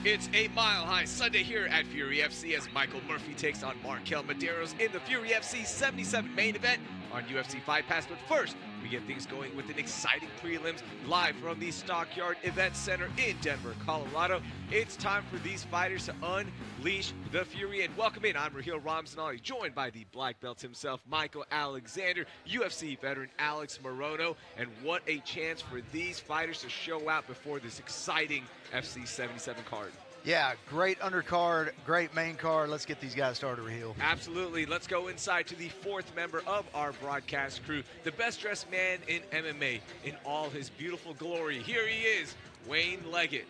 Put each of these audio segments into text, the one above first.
It's a mile-high Sunday here at Fury FC as Michael Murphy takes on Markel Medeiros in the Fury FC 77 main event on UFC Fight Pass. But first, we get things going with an exciting prelims live from the Stockyard Event Center in Denver, Colorado. It's time for these fighters to unleash the Fury and welcome in. I'm Raheel Ramzanali, joined by the black belt himself, Michael Alexander, UFC veteran Alex Morono, and what a chance for these fighters to show out before this exciting FC 77 card. Yeah, great undercard, great main card. Let's get these guys started, Raheel. Absolutely. Let's go inside to the fourth member of our broadcast crew, the best dressed man in MMA in all his beautiful glory. Here he is, Wayne Leggett.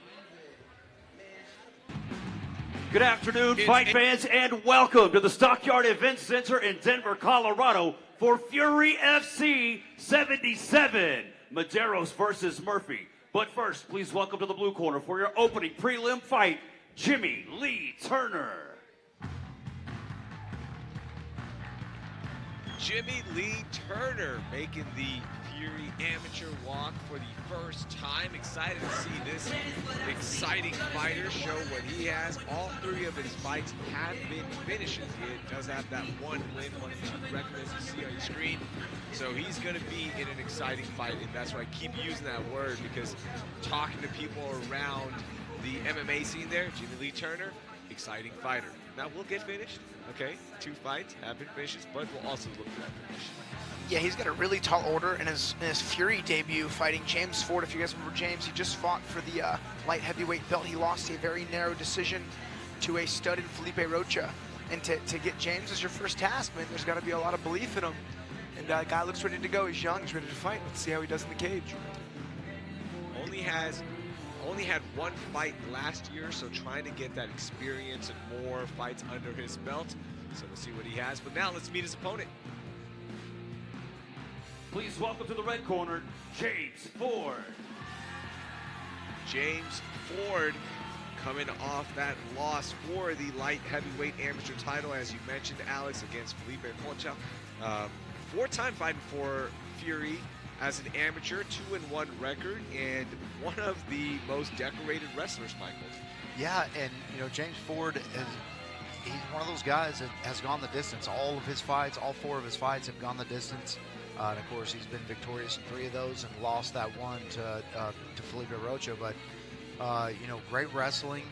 Good afternoon, fight fans, and welcome to the Stockyard Event Center in Denver, Colorado for Fury FC 77, Medeiros versus Murphy. But first, please welcome to the blue corner for your opening prelim fight, Jimmy Lee Turner. Jimmy Lee Turner making the Fury amateur walk for the first time. Excited to see this exciting fighter show what he has. All three of his fights have been finishes. He does have that one win, 1-2 record as you see on your screen. So he's going to be in an exciting fight, and that's why I keep using that word, because talking to people around the MMA scene there, Jimmy Lee Turner, exciting fighter. Now we'll get finished, okay? 2 fights have been finishes, but we'll also look for that finish. Yeah, he's got a really tall order in his Fury debut fighting James Ford. If you guys remember James, he just fought for the light heavyweight belt. He lost a very narrow decision to a studded Felipe Rocha. And to get James as your first task, man, there's got to be a lot of belief in him. And guy looks ready to go. He's young. He's ready to fight. Let's see how he does in the cage. Only had 1 fight last year, so trying to get that experience and more fights under his belt. So we'll see what he has. But now let's meet his opponent. Please welcome to the red corner, James Ford. James Ford coming off that loss for the light heavyweight amateur title, as you mentioned, Alex, against Felipe Rocha. 4-time fighting for Fury as an amateur, 2-1 record, and one of the most decorated wrestlers, Michael. Yeah, and you know, James Ford he's one of those guys that has gone the distance. All of his fights, all 4 of his fights have gone the distance. And of course, he's been victorious in 3 of those and lost that one to Felipe Rocha. But you know, great wrestling.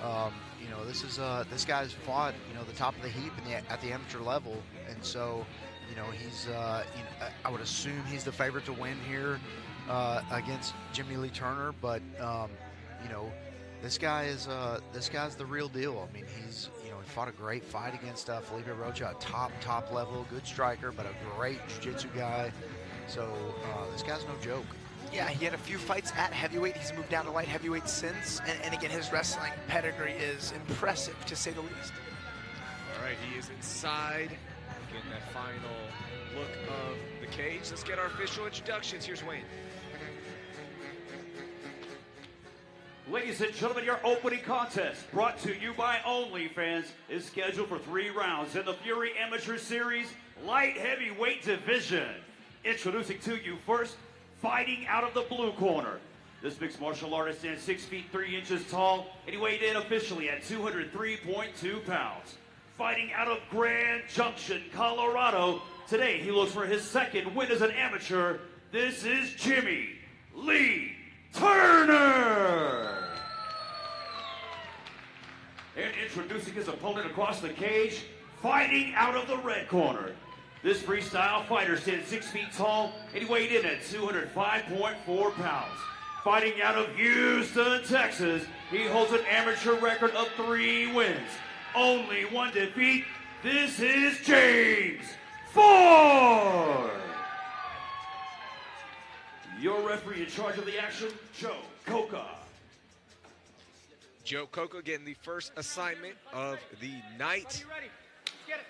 You know, this guy's fought, you know, the top of the heap at the amateur level, and so you know he's you know, I would assume he's the favorite to win here against Jimmy Lee Turner. But you know, this guy's the real deal. I mean, he's, you know, he fought a great fight against Felipe Rocha, a top level, good striker, but a great jiu-jitsu guy. So this guy's no joke. Yeah, he had a few fights at heavyweight. He's moved down to light heavyweight since. And again, his wrestling pedigree is impressive, to say the least. All right, he is inside, getting that final look of the cage. Let's get our official introductions. Here's Wayne. Ladies and gentlemen, your opening contest, brought to you by OnlyFans, is scheduled for 3 rounds in the Fury Amateur Series Light Heavyweight Division. Introducing to you first, fighting out of the blue corner. This mixed martial artist stands 6 feet 3 inches tall, and he weighed in officially at 203.2 pounds. Fighting out of Grand Junction, Colorado. Today, he looks for his 2nd win as an amateur. This is Jimmy Lee Turner! And introducing his opponent across the cage, fighting out of the red corner. This freestyle fighter stands 6 feet tall, and he weighed in at 205.4 pounds. Fighting out of Houston, Texas, he holds an amateur record of 3 wins, only 1 defeat. This is James Ford! Your referee in charge of the action, Joe Coca. Joe Coca getting the first assignment of the night.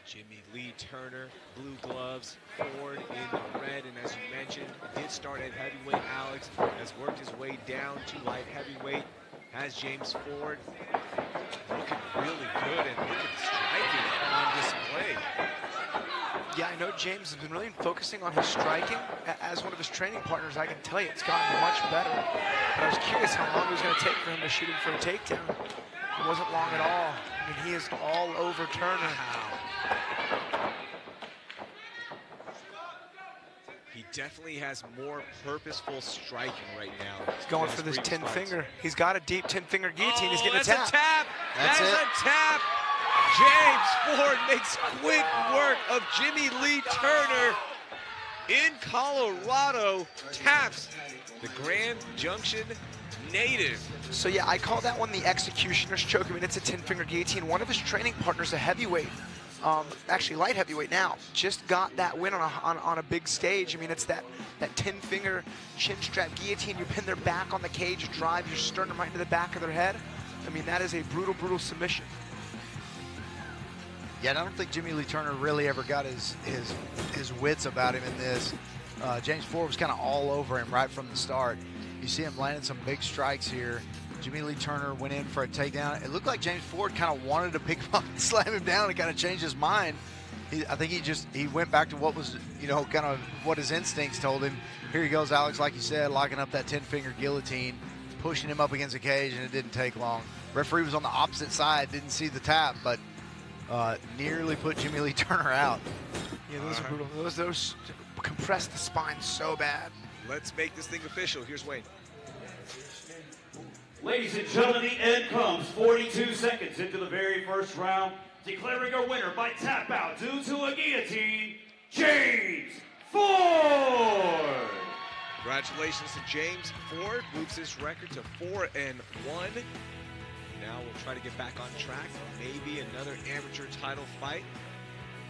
Jimmy Lee Turner, blue gloves, Ford in red, and as you mentioned, did start at heavyweight. Alex has worked his way down to light heavyweight. Has James Ford looking really good, and look at the striking on display. Yeah, I know James has been really focusing on his striking. As one of his training partners, I can tell you it's gotten much better. But I was curious how long it was going to take for him to shoot him for a takedown. It wasn't long at all. I mean, he is all over Turner. He definitely has more purposeful striking right now. He's going for this 10-finger. He's got a deep 10-finger guillotine. He's getting a tap. That's a tap. That's That is a tap. James Ford makes quick work of Jimmy Lee Turner in Colorado. Taps the Grand Junction native. So yeah, I call that one the executioner's choke. I mean, it's a 10-finger guillotine. One of his training partners, a heavyweight, actually light heavyweight now, just got that win on a big stage. I mean, it's that 10-finger chin strap guillotine. You pin their back on the cage, drive your sternum right into the back of their head. I mean, that is a brutal, brutal submission. Yeah, and I don't think Jimmy Lee Turner really ever got his wits about him in this. James Ford was kind of all over him right from the start. You see him landing some big strikes here. Jimmy Lee Turner went in for a takedown. It looked like James Ford kind of wanted to pick him up and slam him down and kind of change his mind. I think he went back to what was, kind of what his instincts told him. Here he goes, Alex, like you said, locking up that 10-finger guillotine, pushing him up against the cage, and it didn't take long. Referee was on the opposite side, didn't see the tap, but nearly put Jimmy Lee Turner out. Yeah, those are brutal. Those compress the spine so bad. Let's make this thing official. Here's Wayne. Ladies and gentlemen, the end comes 42 seconds into the very first round, declaring a winner by tap out due to a guillotine, James Ford. Congratulations to James Ford. Moves his record to 4-1. Now we'll try to get back on track. Maybe another amateur title fight.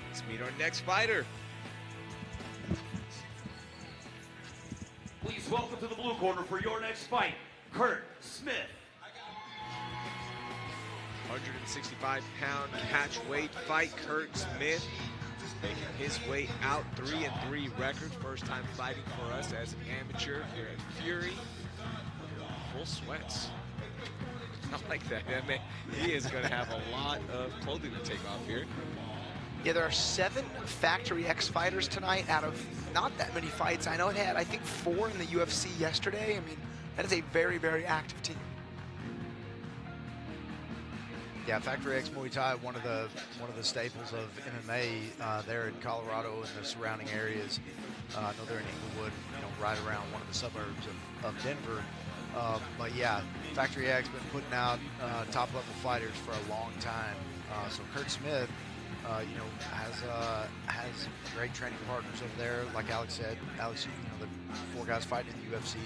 Let's meet our next fighter. Please welcome to the blue corner for your next fight, Kurt Smith. 165-pound catch weight fight. Kurt Smith making his way out. 3-3 record. First time fighting for us as an amateur here at Fury. Full sweats. I like that, man. He is going to have a lot of clothing to take off here. Yeah, there are 7 Factory X fighters tonight out of not that many fights. I know it had, I think, 4 in the UFC yesterday. I mean, that is a very, very active team. Yeah, Factory X Muay Thai, one of the staples of MMA there in Colorado and the surrounding areas. I know they're in Inglewood, right around one of the suburbs of Denver. But yeah, Factory X been putting out top-level fighters for a long time. So Kurt Smith, has great training partners over there. Like Alex said, the 4 guys fighting in the UFC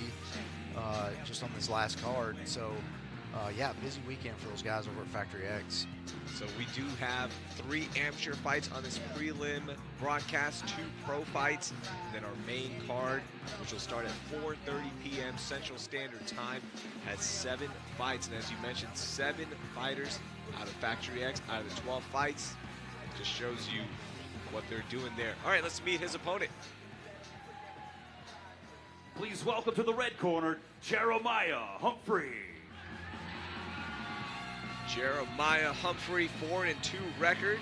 just on this last card. So yeah, busy weekend for those guys over at Factory X. So we do have 3 amateur fights on this prelim broadcast, 2 pro fights, and then our main card, which will start at 4:30 p.m. Central Standard Time, has 7 fights. And as you mentioned, 7 fighters out of Factory X, out of the 12 fights. It just shows you what they're doing there. All right, let's meet his opponent. Please welcome to the red corner, Jeremiah Humphrey. Jeremiah Humphrey, 4-2 record.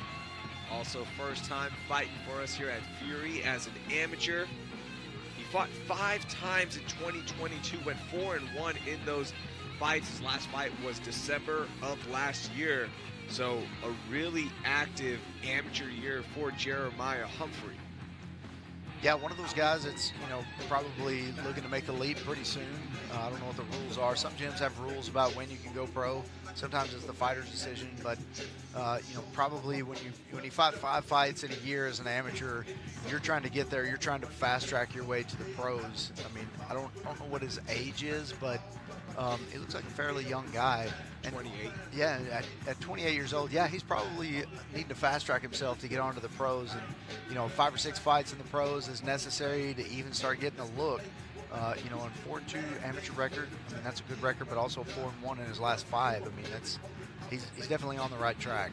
Also first time fighting for us here at Fury as an amateur. He fought 5 times in 2022, went 4-1 in those fights. His last fight was December of last year. So a really active amateur year for Jeremiah Humphrey. Yeah, one of those guys that's, probably looking to make the leap pretty soon. I don't know what the rules are. Some gyms have rules about when you can go pro. Sometimes it's the fighter's decision, but probably when you fight 5 fights in a year as an amateur, you're trying to get there. You're trying to fast track your way to the pros. I mean, I don't know what his age is, but it looks like a fairly young guy. And 28. Yeah, at 28 years old, yeah, he's probably needing to fast track himself to get onto the pros. And 5 or 6 fights in the pros is necessary to even start getting a look. And 4-2 amateur record. I mean, that's a good record, but also 4-1 in his last 5. I mean, he's definitely on the right track.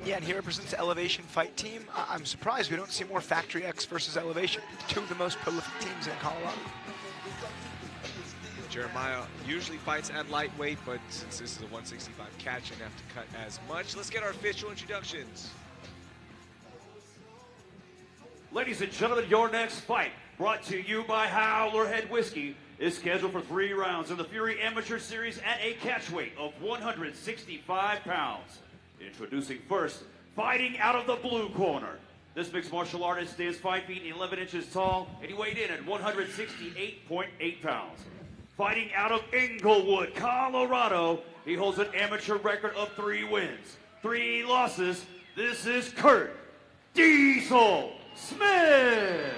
Yeah, and he represents the Elevation fight team. I'm surprised we don't see more Factory X versus Elevation, 2 of the most prolific teams in Colorado. Jeremiah usually fights at lightweight, but since this is a 165 catch, he doesn't have to cut as much. Let's get our official introductions. Ladies and gentlemen, your next fight, brought to you by Howler Head Whiskey, is scheduled for 3 rounds in the Fury Amateur Series at a catch weight of 165 pounds. Introducing first, fighting out of the blue corner. This mixed martial artist stands 5 feet 11 inches tall, and he weighed in at 168.8 pounds. Fighting out of Inglewood, Colorado, he holds an amateur record of 3 wins, 3 losses. This is Kurt Diesel Smith.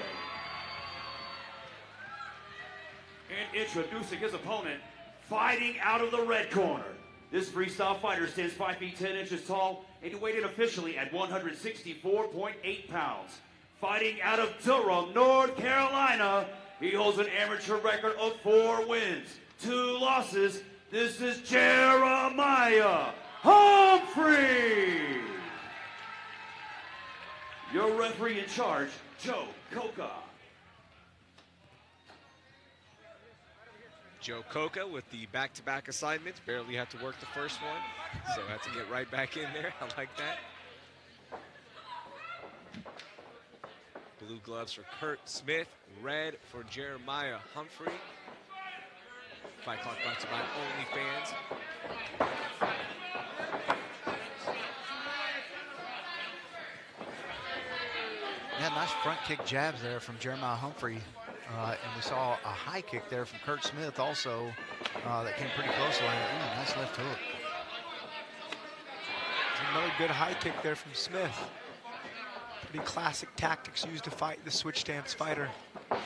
And introducing his opponent, fighting out of the red corner. This freestyle fighter stands 5 feet 10 inches tall, and he weighed in officially at 164.8 pounds. Fighting out of Durham, North Carolina, he holds an amateur record of 4 wins, 2 losses. This is Jeremiah Humphrey. Your referee in charge, Joe Coca. Joe Coca with the back-to-back assignments. Barely had to work the first one, so had to get right back in there. I like that. Blue gloves for Kurt Smith, red for Jeremiah Humphrey. Fight Clock brought to you by OnlyFans. Yeah, nice front kick jabs there from Jeremiah Humphrey. And we saw a high kick there from Kurt Smith also that came pretty close to landing. Ooh, nice left hook. Another good high kick there from Smith. Pretty classic tactics used to fight the switch stance fighter. A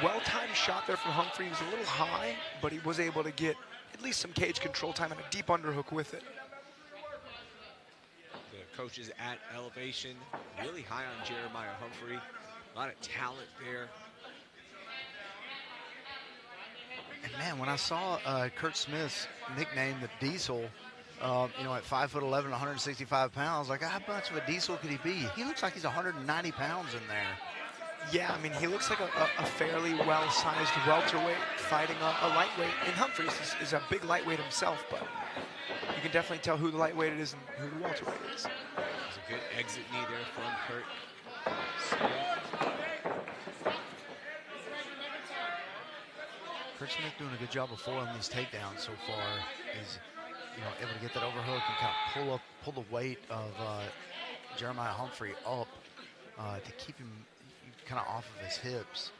well-timed shot there from Humphrey. He was a little high, but he was able to get at least some cage control time and a deep underhook with it. The coaches at elevation, really high on Jeremiah Humphrey. A lot of talent there. And man, when I saw Kurt Smith's nickname, the Diesel, you know, at 5'11", 165 pounds, like how much of a diesel could he be? He looks like he's 190 pounds in there. Yeah, I mean, he looks like a fairly well-sized welterweight fighting a lightweight. And Humphreys is a big lightweight himself, but you can definitely tell who the lightweight is and who the welterweight is. There's a good exit knee there from Kurt. Kurt Smith doing a good job of foiling these takedowns so far. He's, you know, able to get that overhook and kind of pull the weight of Jeremiah Humphrey up to keep him kind of off of his hips.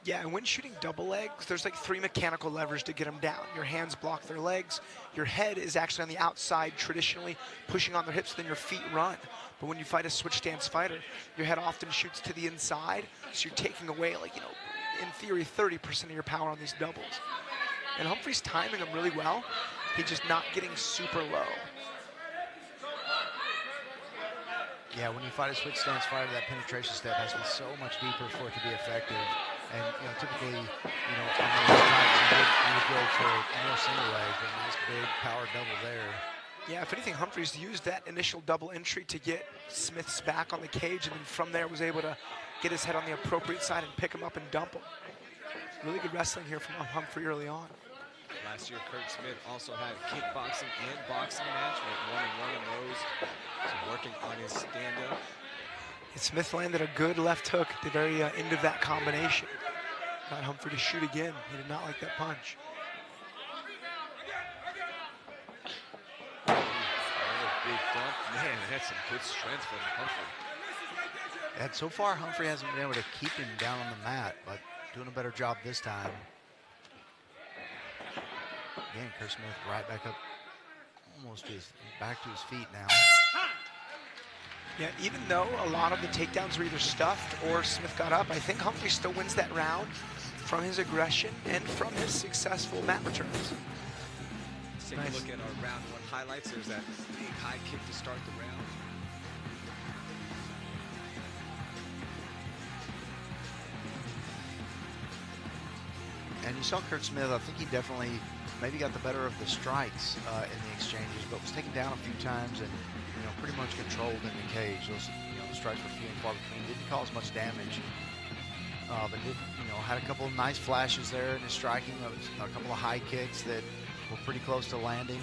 Yeah, and when shooting double legs, there's like 3 mechanical levers to get them down. Your hands block their legs. Your head is actually on the outside, traditionally pushing on their hips, then your feet run. But when you fight a switch stance fighter, your head often shoots to the inside, so you're taking away, like, you know, in theory, 30% of your power on these doubles. And Humphrey's timing them really well. He's just not getting super low. Yeah, when you fight a switch stance fighter, that penetration step has to be so much deeper for it to be effective. And, you know, typically, you know, on those times you would go for more single leg, but a nice big power double there. Yeah, if anything, Humphreys used that initial double entry to get Smith's back on the cage, and then from there was able to get his head on the appropriate side and pick him up and dump him. Really good wrestling here from Humphrey early on. Last year, Kurt Smith also had a kickboxing and boxing match, went 1-1 in those. So working on his stand-up. And Smith landed a good left hook at the very end of that combination. Got Humphrey to shoot again. He did not like that punch. Another big dump. Man, that's some good strength from Humphrey. And so far, Humphrey hasn't been able to keep him down on the mat, but doing a better job this time. Again, Kurt Smith right back up, almost back to his feet now. Yeah, even though a lot of the takedowns were either stuffed or Smith got up, I think Humphrey still wins that round from his aggression and from his successful mat returns. Let's take a look at our round 1 highlights. There's that big high kick to start the round. And you saw Kurt Smith, I think he definitely maybe got the better of the strikes in the exchanges, but was taken down a few times and, you know, pretty much controlled in the cage. Those, you know, the strikes were few and far between. Didn't cause much damage, but did, you know, had a couple of nice flashes there in his striking. A couple of high kicks that were pretty close to landing.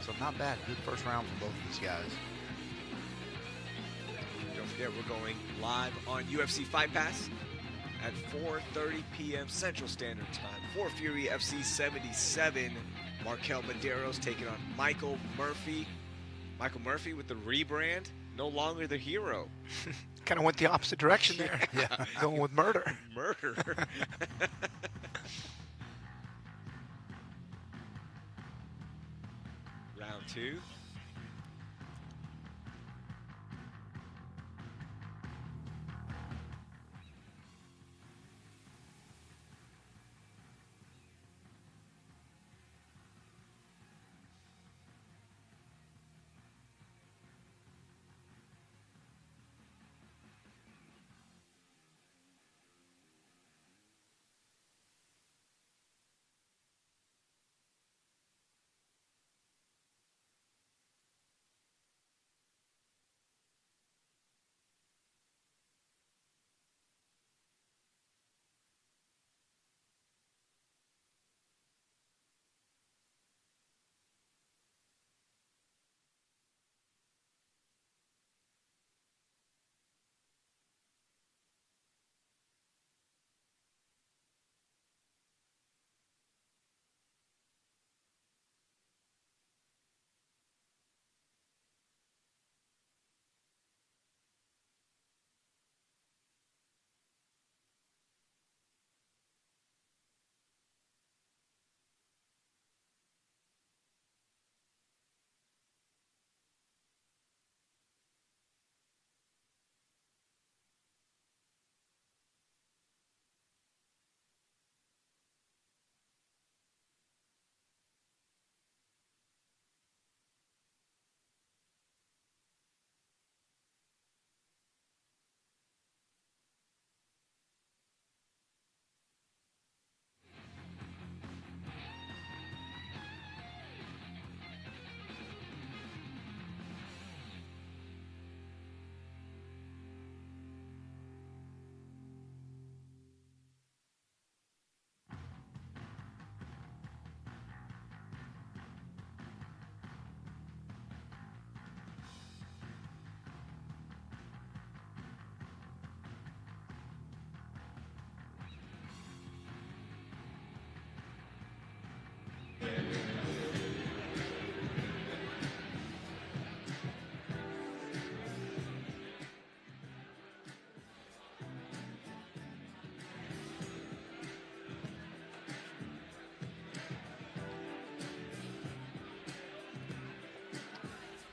So not bad. Good first round for both of these guys. Don't Yeah, we're going live on UFC Fight Pass at 4:30 p.m. Central Standard Time. For Fury FC 77, Markel Medeiros taking on Michael Murphy. Michael Murphy with the rebrand, no longer the hero. Kind of went the opposite direction there. Yeah. Going with murder. Murder. Round 2.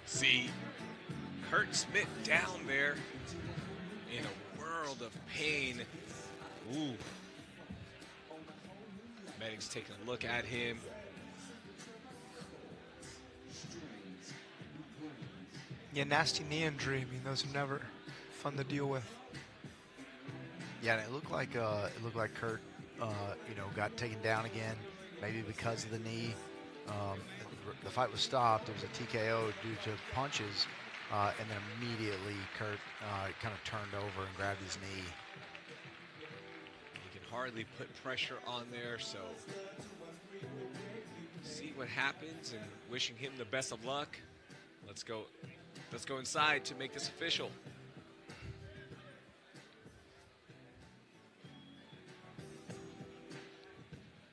See Kurt Smith down there in a world of pain. Ooh. Medics taking a look at him. Yeah, nasty knee injury. I mean, those are never fun to deal with. Yeah, and it looked like Kurt, you know, got taken down again, maybe because of the knee. The fight was stopped. It was a TKO due to punches, and then immediately Kurt kind of turned over and grabbed his knee. He can hardly put pressure on there, so see what happens and wishing him the best of luck. Let's go inside to make this official.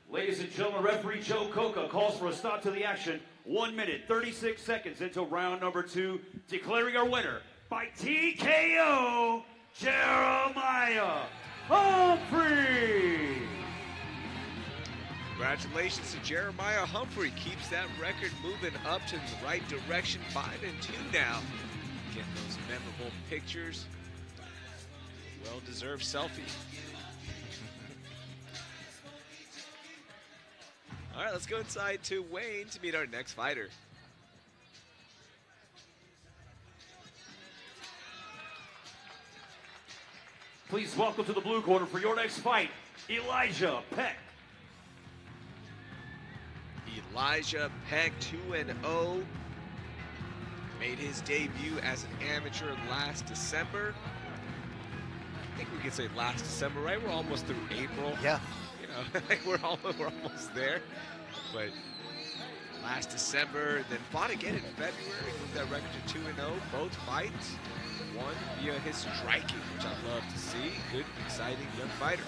Ladies and gentlemen, referee Joe Coca calls for a stop to the action. 1 minute, 36 seconds into round number 2, declaring our winner by TKO, Jeremiah Humphrey. Congratulations to Jeremiah Humphrey. Keeps that record moving up to the right direction. 5-2 now. Getting those memorable pictures. Well-deserved selfie. All right, let's go inside to Wayne to meet our next fighter. Please welcome to the blue corner for your next fight, Elijah Peck. Elijah Peck, 2-0. Made his debut as an amateur last December. I think we could say last December, right? We're almost through April. Yeah. You know, we're almost there. But last December, then fought again in February, moved that record to 2-0, both fights. won via his striking, which I love to see. Good, exciting young fighter.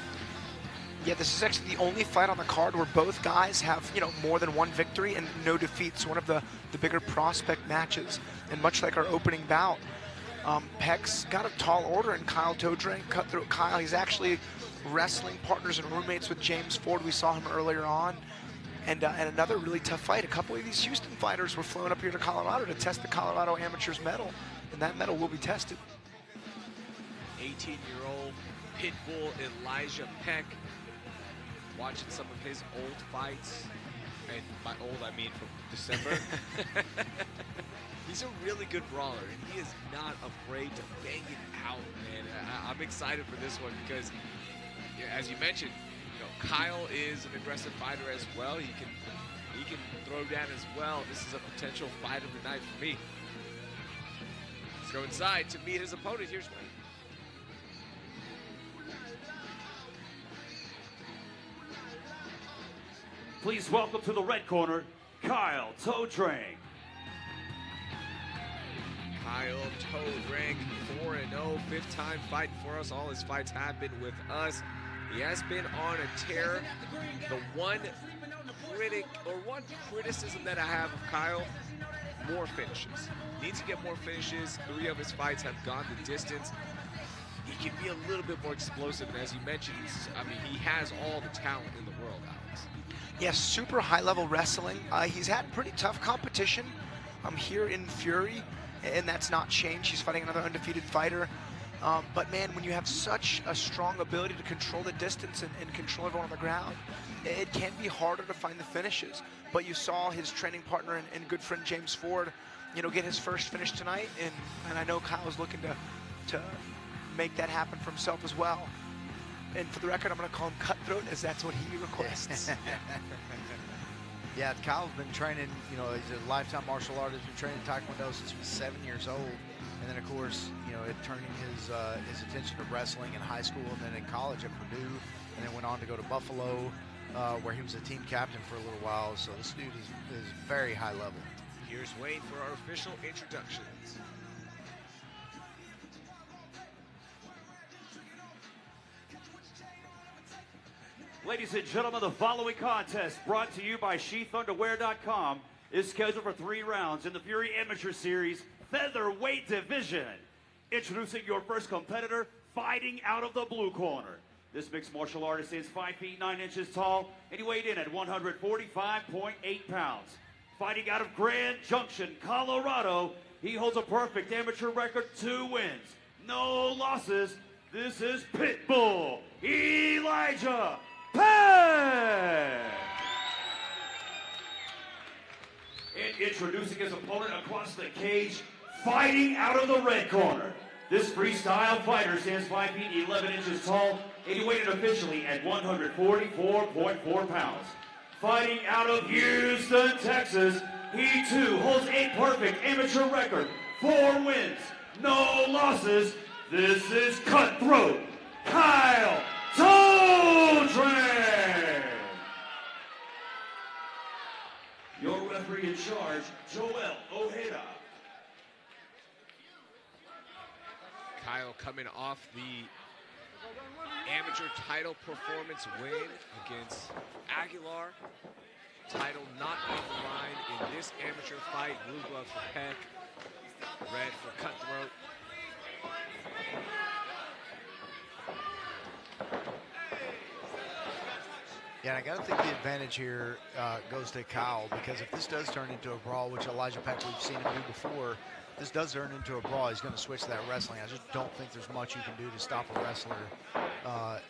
Yeah, this is actually the only fight on the card where both guys have, more than one victory and no defeats. One of the bigger prospect matches. And much like our opening bout, Peck's got a tall order in Kyle Todrang, Cutthroat Kyle. He's actually wrestling partners and roommates with James Ford. We saw him earlier on. And another really tough fight. A couple of these Houston fighters were flown up here to Colorado to test the Colorado Amateurs medal, and that medal will be tested. 18-year-old Pitbull Elijah Peck, watching some of his old fights, and by old I mean from December. He's a really good brawler, and he is not afraid to bang it out, man. I'm excited for this one because, as you mentioned, Kyle is an aggressive fighter as well. He can throw down as well. This is a potential fight of the night for me. Let's go inside to meet his opponent. Here's Wayne. Please welcome to the red corner, Kyle Todrang. Kyle Todrang, 4-0, fifth time fighting for us. All his fights have been with us. He has been on a tear. The one criticism that I have of Kyle, more finishes. Needs to get more finishes. 3 of his fights have gone the distance. He can be a little bit more explosive, and as you mentioned, he has all the talent in the world, Alex. Yes, super high-level wrestling. He's had pretty tough competition here in Fury, and that's not changed. He's fighting another undefeated fighter. But man, when you have such a strong ability to control the distance and control everyone on the ground, it can be harder to find the finishes. But you saw his training partner and good friend James Ford, get his first finish tonight, and I know Kyle's looking to make that happen for himself as well. And for the record, I'm going to call him Cutthroat, as that's what he requests. Yeah, Kyle's been training, he's a lifetime martial artist, been training Taekwondo since he was 7 years old. And then, of course, turning his attention to wrestling in high school and then in college at Purdue, and then went on to go to Buffalo, where he was a team captain for a little while. So this dude is very high level. Here's Wayne for our official introductions. Ladies and gentlemen, the following contest, brought to you by SheathUnderwear.com, is scheduled for 3 rounds in the Fury Amateur Series Featherweight Division. Introducing your first competitor, fighting out of the blue corner. This mixed martial artist is 5 feet 9 inches tall, and he weighed in at 145.8 pounds. Fighting out of Grand Junction, Colorado, he holds a perfect amateur record, 2 wins, no losses. This is Pitbull Elijah Peck. And introducing his opponent across the cage, fighting out of the red corner. This freestyle fighter stands 5 feet 11 inches tall, and he weighed in officially at 144.4 pounds. Fighting out of Houston, Texas, he too holds a perfect amateur record, 4 wins, no losses. This is Cutthroat Kyle Todrang. Your referee in charge, Joel Ojeda. Kyle coming off the amateur title performance win against Aguilar. Title not on the line in this amateur fight. Blue glove for Peck, red for Cutthroat. Yeah, and I got to think the advantage here goes to Kyle, because if this does turn into a brawl, which Elijah Peck, we've seen him do before, if this does turn into a brawl, he's going to switch to that wrestling. I just don't think there's much you can do to stop a wrestler, of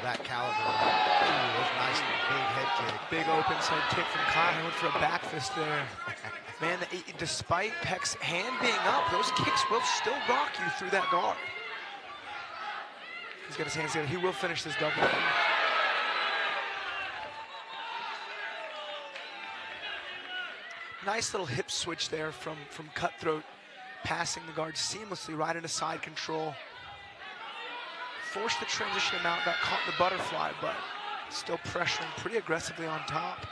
that caliber. Ooh, that's nice big head kick. Big open side kick from Kyle. He went for a back fist there. Man, despite Peck's hand being up, those kicks will still rock you through that guard. He's got his hands together. He will finish this double. Nice little hip switch there from Cutthroat, passing the guard seamlessly right into side control. Forced the transition amount, got caught in the butterfly, but still pressuring pretty aggressively on top.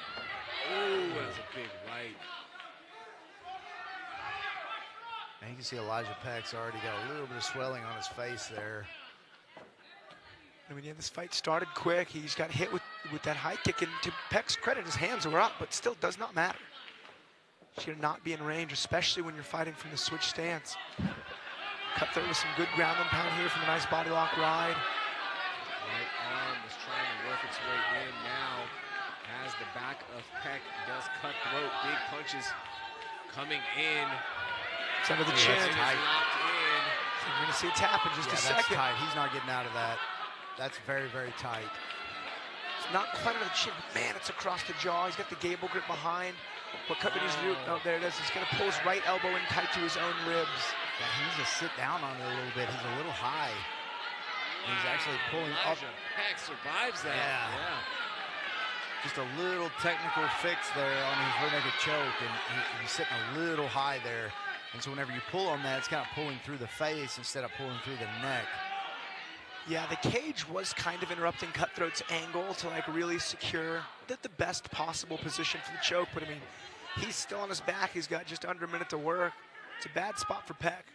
Ooh, that was a big right. And you can see Elijah Peck's already got a little bit of swelling on his face there. I mean, yeah, this fight started quick. He's got hit with that high kick, and to Peck's credit, his hands were up, but still does not matter. Should not be in range, especially when you're fighting from the switch stance. Cutthroat with some good ground and pound here from a nice body lock ride. Right arm was trying to work its way in now as the back of Peck does Cutthroat. Big punches coming in. It's under the chin. It's locked in. We're going to see a tap in just a That's second. tight. He's not getting out of that. That's very, very tight. It's not quite under the chin, but man, it's across the jaw. He's got the gable grip behind. What Cutthroat needs to do, oh, there it is. He's going to pull his right elbow in tight to his own ribs. Yeah, he needs to sit down on it a little bit. He's a little high. Wow. He's actually pulling up. Elijah Peck survives that. Yeah. Just a little technical fix there on his rear naked choke, and he's sitting a little high there. And so whenever you pull on that, it's kind of pulling through the face instead of pulling through the neck. Yeah, the cage was kind of interrupting Cutthroat's angle to like really secure the best possible position for the choke, but I mean, he's still on his back. He's got just under a minute to work. It's a bad spot for Peck.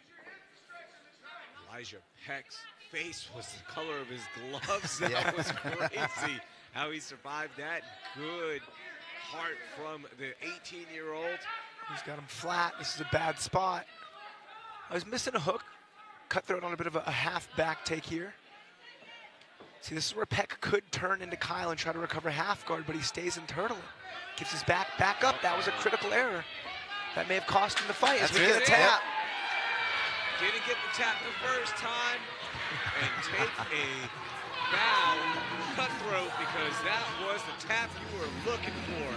Elijah Peck's face was the color of his gloves. That was crazy how he survived that. Good heart from the 18-year-old. He's got him flat. This is a bad spot. I was missing a hook. Cutthroat on a bit of a half back take here. See, this is where Peck could turn into Kyle and try to recover half guard, but he stays in turtling. Gives his back up. That was a critical error. That may have cost him the fight as we get a tap. Didn't get the tap the first time. And take a bow, Cutthroat, because that was the tap you were looking for.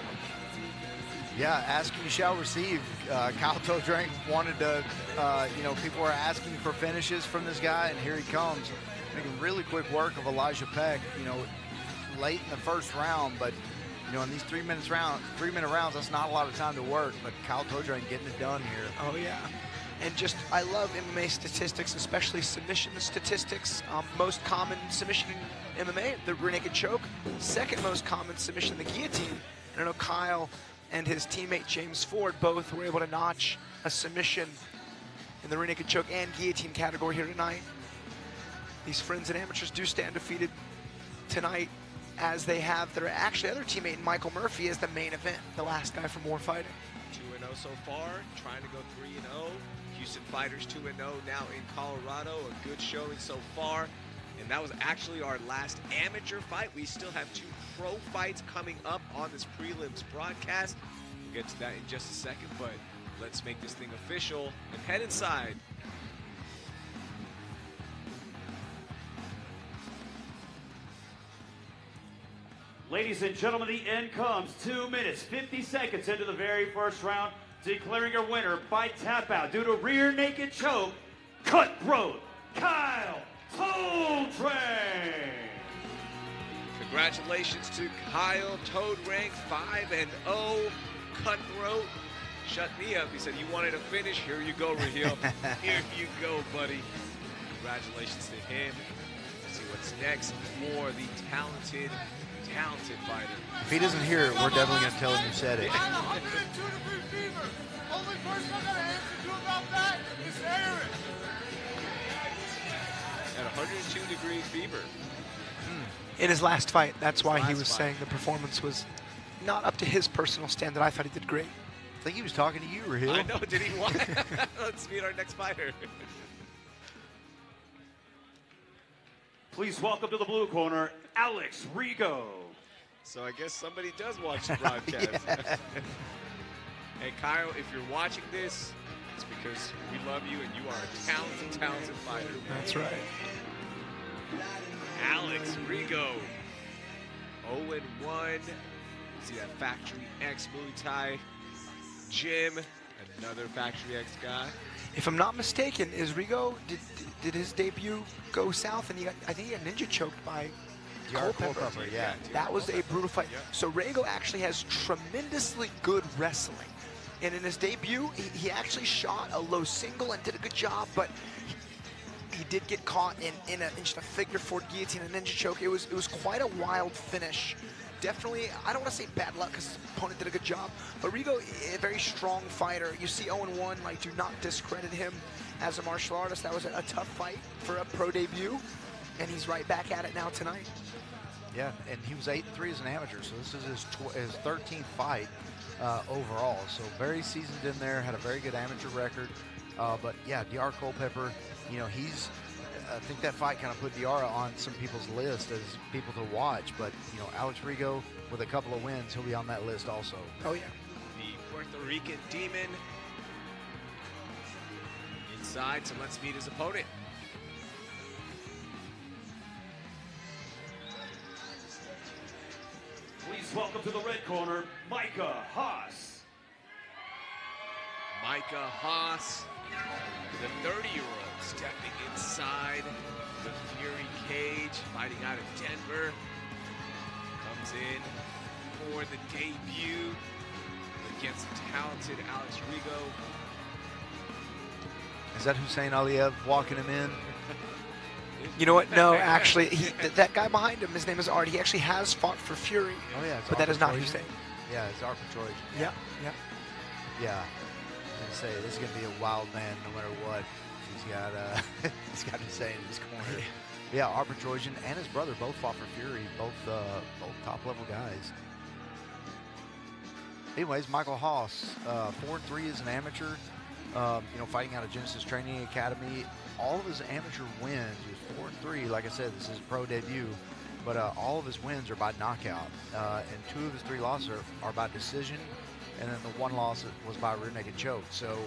Yeah, ask you shall receive. Kyle Todrank wanted to, people were asking for finishes from this guy, and here he comes. Making really quick work of Elijah Peck, late in the first round, but, in these 3-minute rounds, that's not a lot of time to work, but Kyle Todrank getting it done here. Oh, yeah. And I love MMA statistics, especially submission statistics. Most common submission in MMA, the rear naked choke. Second most common submission, the guillotine. And I know Kyle and his teammate James Ford both were able to notch a submission in the rear naked choke and guillotine category here tonight. These friends and amateurs do stand defeated tonight, as they have their other teammate Michael Murphy as the main event, the last guy from War Fighting. 2-0 so far, trying to go 3-0. Houston Fighters 2-0 now in Colorado. A good showing so far. And that was actually our last amateur fight. We still have 2 pro fights coming up on this prelims broadcast. We'll get to that in just a second, but let's make this thing official and head inside. Ladies and gentlemen, the end comes 2 minutes, 50 seconds into the very first round, declaring your winner by tap out due to rear naked choke, Cutthroat Kyle Todrank. Congratulations to Kyle Todrank, 5-0. Cutthroat shut me up. He said, you wanted to finish? Here you go, Raheel. Here you go, buddy. Congratulations to him. Let's see what's next for the talented fighter. If he doesn't hear it, we're definitely going to tell him you said it. At 102-degree fever. Only person I got to answer to about that is Aaron. At 102-degree fever. In his last fight, that's why he was saying the performance was not up to his personal standard. I thought he did great. I think he was talking to you, Raheel. I know, did he want? Let's meet our next fighter. Please welcome to the blue corner, Alex Rigo. So I guess somebody does watch the broadcast. Yeah. Hey, Kyle, if you're watching this, it's because we love you and you are a talented fighter. That's right. Alex Rigo, 0-1. See that Factory X Muay Thai gym, another Factory X guy. If I'm not mistaken, is Rigo, did his debut go south? And I think he got ninja choked by Culpepper. Yeah. That was a brutal fight. So Rigo actually has tremendously good wrestling. And in his debut, he actually shot a low single and did a good job, but he did get caught in just a figure 4 guillotine and ninja choke. It was quite a wild finish definitely, I don't want to say bad luck because his opponent did a good job, but Rigo, a very strong fighter. You see 0-1, like, do not discredit him as a martial artist. That was a tough fight for a pro debut, and he's right back at it now tonight. Yeah, and he was 8-3 as an amateur, so this is his 13th fight overall. So very seasoned in there, had a very good amateur record. But yeah, DR Culpepper, you know, I think that fight kind of put DR on some people's list as people to watch. But, you know, Alex Rigo with a couple of wins, he'll be on that list also. Oh, yeah. The Puerto Rican Demon inside, so let's meet his opponent. Please welcome to the red corner, Micah Haas. Micah Haas, the 30-year-old, stepping inside the Fury cage, fighting out of Denver. Comes in for the debut against the talented Alex Rigo. Is that Hussein Aliyev walking him in? You know what? No, actually, that guy behind him, his name is Art. He actually has fought for Fury. Oh, yeah. But that is not Hussein. Yeah, it's Art Petrovic. Yeah, yeah. Yeah. I was going to say, this is going to be a wild man no matter what. He's got Hussein in his corner. Yeah, Art Petrovic and his brother both fought for Fury, both top-level guys. Anyways, Michael Haas, 4-3 as an amateur, you know, fighting out of Genesis Training Academy. All of his amateur wins, he was 4-3. Like I said, this is his pro debut, but all of his wins are by knockout, and 2 of his 3 losses are by decision, and then the 1 loss was by rear naked choke. So,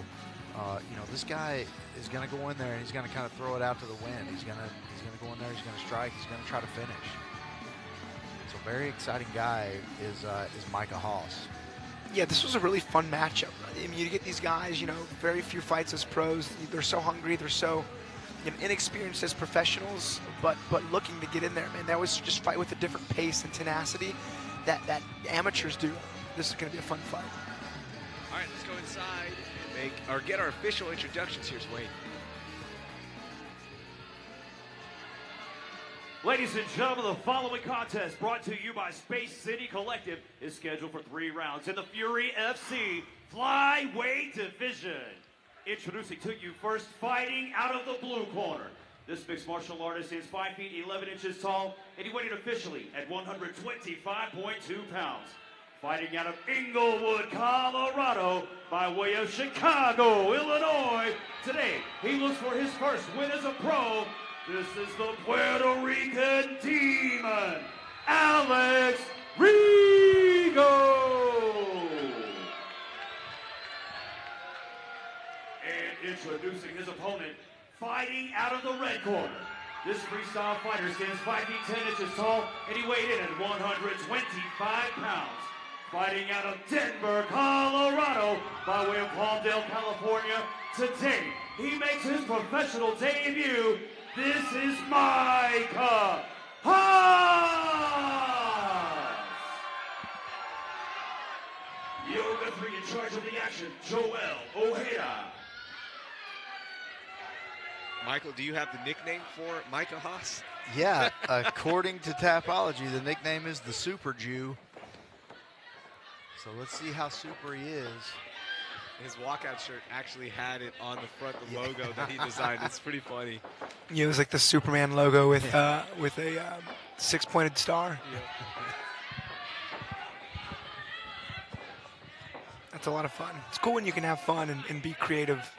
you know, this guy is going to go in there and he's going to kind of throw it out to the wind. He's going to go in there, he's going to strike, he's going to try to finish. So, very exciting guy is Micah Haas. Yeah, this was a really fun matchup. I mean, you get these guys, you know, very few fights as pros. They're so hungry, they're so, you know, inexperienced as professionals, but looking to get in there, man. They always just fight with a different pace and tenacity that amateurs do. This is going to be a fun fight. All right, let's go inside and get our official introductions. Here's Wayne. Ladies and gentlemen, the following contest brought to you by Space City Collective is scheduled for 3 rounds in the Fury FC Flyweight Division. Introducing to you first, fighting out of the blue corner. This mixed martial artist is 5 feet 11 inches tall, and he weighed officially at 125.2 pounds. Fighting out of Inglewood, Colorado, by way of Chicago, Illinois. Today, he looks for his first win as a pro. This is the Puerto Rican Demon, Alex Rigo. And introducing his opponent, fighting out of the red corner. This freestyle fighter stands 5 feet 10 inches tall, and he weighed in at 125 pounds. Fighting out of Denver, Colorado, by way of Palmdale, California. Today, he makes his professional debut. This is Micah Haas! Yoga 3 in charge of the action, Joel Ojeda. Michael, do you have the nickname for Micah Haas? Yeah, according to Tapology, the nickname is the Super Jew. So let's see how super he is. His walkout shirt actually had it on the front, the logo that he designed. It's pretty funny. Yeah, it was like the Superman logo with a 6-pointed star. Yeah. That's a lot of fun. It's cool when you can have fun and be creative.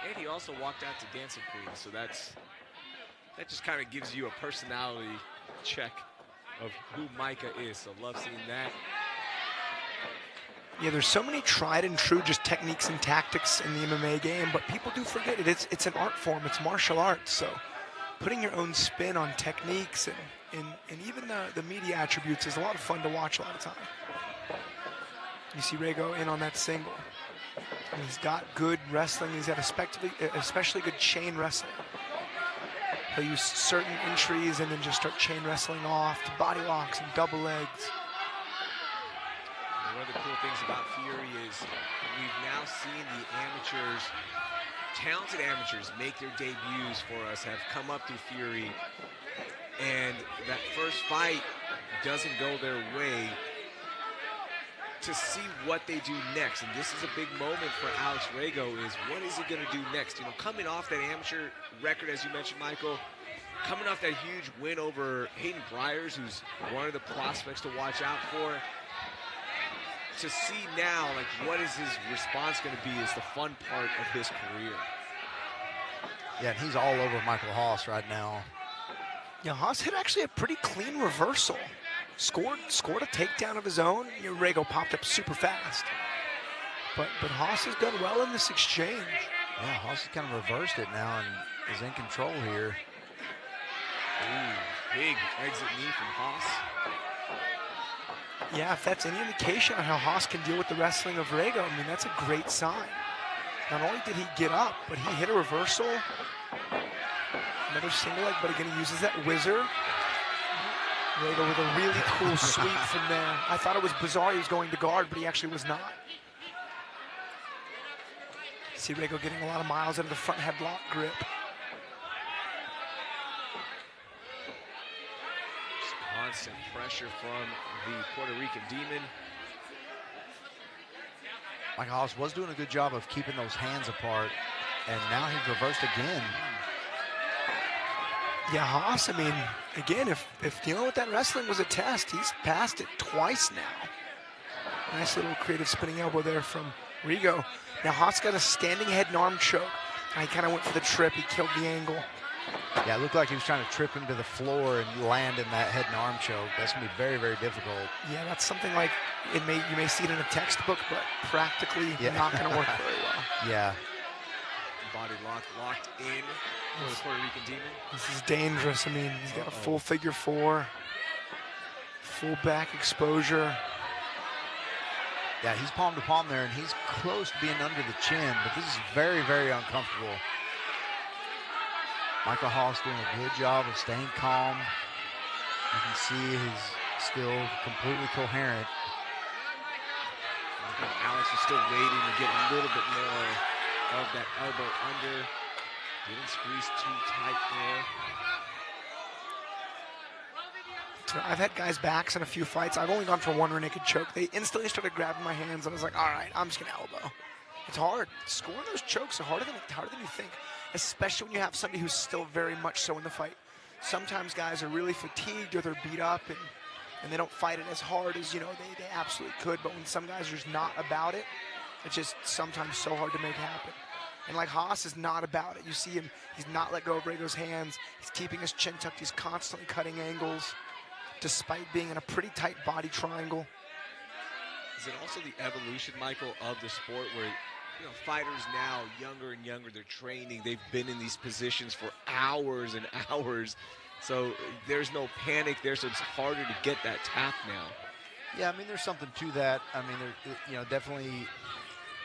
And he also walked out to Dancing Queen, so that just kind of gives you a personality check of who Micah is. So love seeing that. Yeah, there's so many tried and true just techniques and tactics in the MMA game, but people do forget it. It's an art form. It's martial arts. So putting your own spin on techniques and even the media attributes is a lot of fun to watch a lot of time. You see Rigo in on that single. And he's got good wrestling. He's got especially good chain wrestling. He'll use certain entries and then just start chain wrestling off to body locks and double legs. One of the cool things about Fury is we've now seen the talented amateurs make their debuts for us, have come up through Fury and that first fight doesn't go their way, to see what they do next. And this is a big moment for Alex Rigo, is what is he gonna do next? You know, coming off that amateur record, as you mentioned, Michael, coming off that huge win over Hayden Bryars, who's one of the prospects to watch out for, to see now, like, what is his response gonna be is the fun part of his career. Yeah, and he's all over Michael Haas right now. Yeah, Haas hit actually a pretty clean reversal. Scored a takedown of his own. You know, Rigo popped up super fast. But Haas has done well in this exchange. Yeah, Haas has kind of reversed it now and is in control here. Ooh, big exit knee from Haas. Yeah, if that's any indication on how Haas can deal with the wrestling of Rigo, I mean, that's a great sign. Not only did he get up, but he hit a reversal. Another single leg, but again, he uses that whizzer. Rigo with a really cool sweep from there. I thought it was bizarre he was going to guard, but he actually was not. See Rigo getting a lot of miles out of the front headlock grip. Constant pressure from the Puerto Rican Demon. Michael Haas was doing a good job of keeping those hands apart, and now he's reversed again. Yeah, Haas, I mean, again, if dealing with that wrestling was a test, he's passed it twice now. Nice little creative spinning elbow there from Rigo. Now Haas got a standing head and arm choke. He kind of went for the trip. He killed the angle. Yeah, it looked like he was trying to trip him to the floor and land in that head and arm choke. That's going to be very, very difficult. Yeah, that's something like, you may see it in a textbook, but practically not going to work very well. Yeah. Body locked in for the Puerto Rican Demon. This is dangerous. I mean, he's got a full figure four, full back exposure. Yeah, he's palm to palm there, and he's close to being under the chin, but this is very, very uncomfortable. Michael Haas doing a good job of staying calm. You can see he's still completely coherent. Alex is still waiting to get a little bit more of that elbow under. Didn't squeeze too tight there. So I've had guys' backs in a few fights. I've only gone for one rear naked choke. They instantly started grabbing my hands, and I was like, all right, I'm just gonna elbow. It's hard. Scoring those chokes are harder than you think, especially when you have somebody who's still very much so in the fight. Sometimes guys are really fatigued or they're beat up and they don't fight it as hard as, you know, they absolutely could. But when some guys are just not about it, it's just sometimes so hard to make happen. And like Haas is not about it. You see him, he's not let go of Rigo's hands. He's keeping his chin tucked. He's constantly cutting angles despite being in a pretty tight body triangle. Is it also the evolution, Michael, of the sport where, you know, fighters now, younger and younger, they're training. They've been in these positions for hours and hours. So there's no panic there, so it's harder to get that tap now. Yeah, I mean, there's something to that. I mean, you know, definitely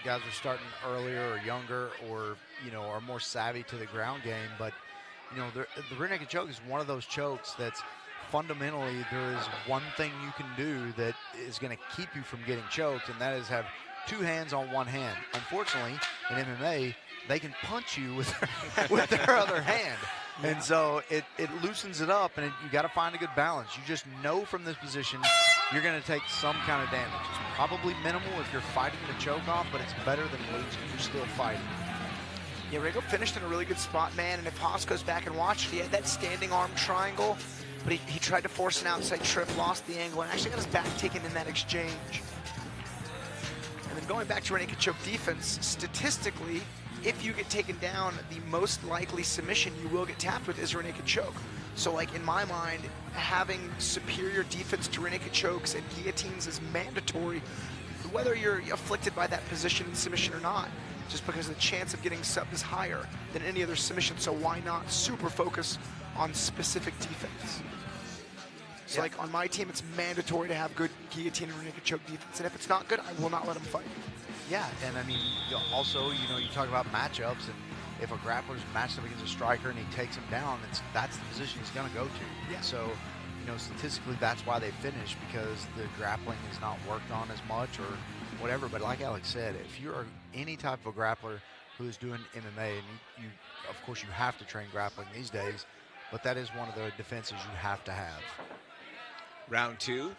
guys are starting earlier or younger or, you know, are more savvy to the ground game. But, you know, the rear naked choke is one of those chokes that's fundamentally there is one thing you can do that is going to keep you from getting choked, and that is have two hands on one hand. Unfortunately, in MMA, they can punch you with their other hand. Yeah. And so it loosens it up, and you got to find a good balance. You just know from this position you're going to take some kind of damage. It's probably minimal if you're fighting the choke off, but it's better than losing. You're still fighting. Yeah, Rigo finished in a really good spot, man, and if Haas goes back and watches, he had that standing arm triangle, but he tried to force an outside trip, lost the angle, and actually got his back taken in that exchange. And then going back to rear naked choke defense, statistically, if you get taken down, the most likely submission you will get tapped with is rear naked choke. So, like, in my mind, having superior defense to rear naked chokes and guillotines is mandatory, whether you're afflicted by that position in submission or not, just because the chance of getting subbed is higher than any other submission. So why not super focus on specific defense? So, like, on my team, it's mandatory to have good guillotine and rear naked choke defense. And if it's not good, I will not let him fight. Yeah, and I mean, also, you know, you talk about matchups, and if a grappler's matched up against a striker and he takes him down, that's the position he's going to go to. Yeah. So, you know, statistically, that's why they finish, because the grappling is not worked on as much or whatever. But like Alex said, if you're any type of a grappler who is doing MMA, and you of course, you have to train grappling these days, but that is one of the defenses you have to have. Round 2.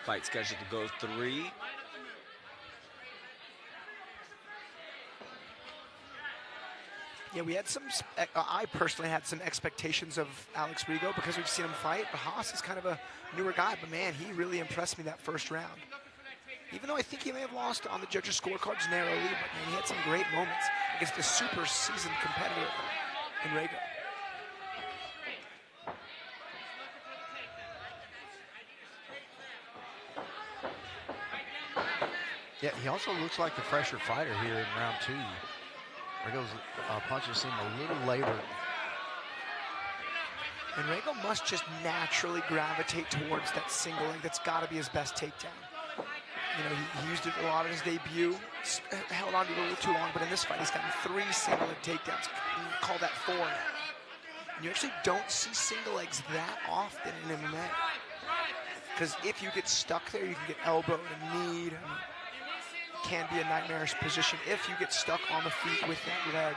Fight scheduled to go 3. Yeah, we had some, I personally had some expectations of Alex Rigo because we've seen him fight, but Haas is kind of a newer guy, but man, he really impressed me that first round. Even though I think he may have lost on the judges' scorecards narrowly, but man, he had some great moments against a super seasoned competitor in Rigo. Yeah, he also looks like the fresher fighter here in round 2. Rigo's punches seem a little labored. And Rigo must just naturally gravitate towards that single leg. That's got to be his best takedown. You know, he used it a lot in his debut, held on to it a little too long, but in this fight, he's gotten 3 single leg takedowns. You can call that 4 now. And you actually don't see single legs that often in MMA. Because if you get stuck there, you can get elbowed and kneed. I mean, can be a nightmarish position if you get stuck on the feet with that leg,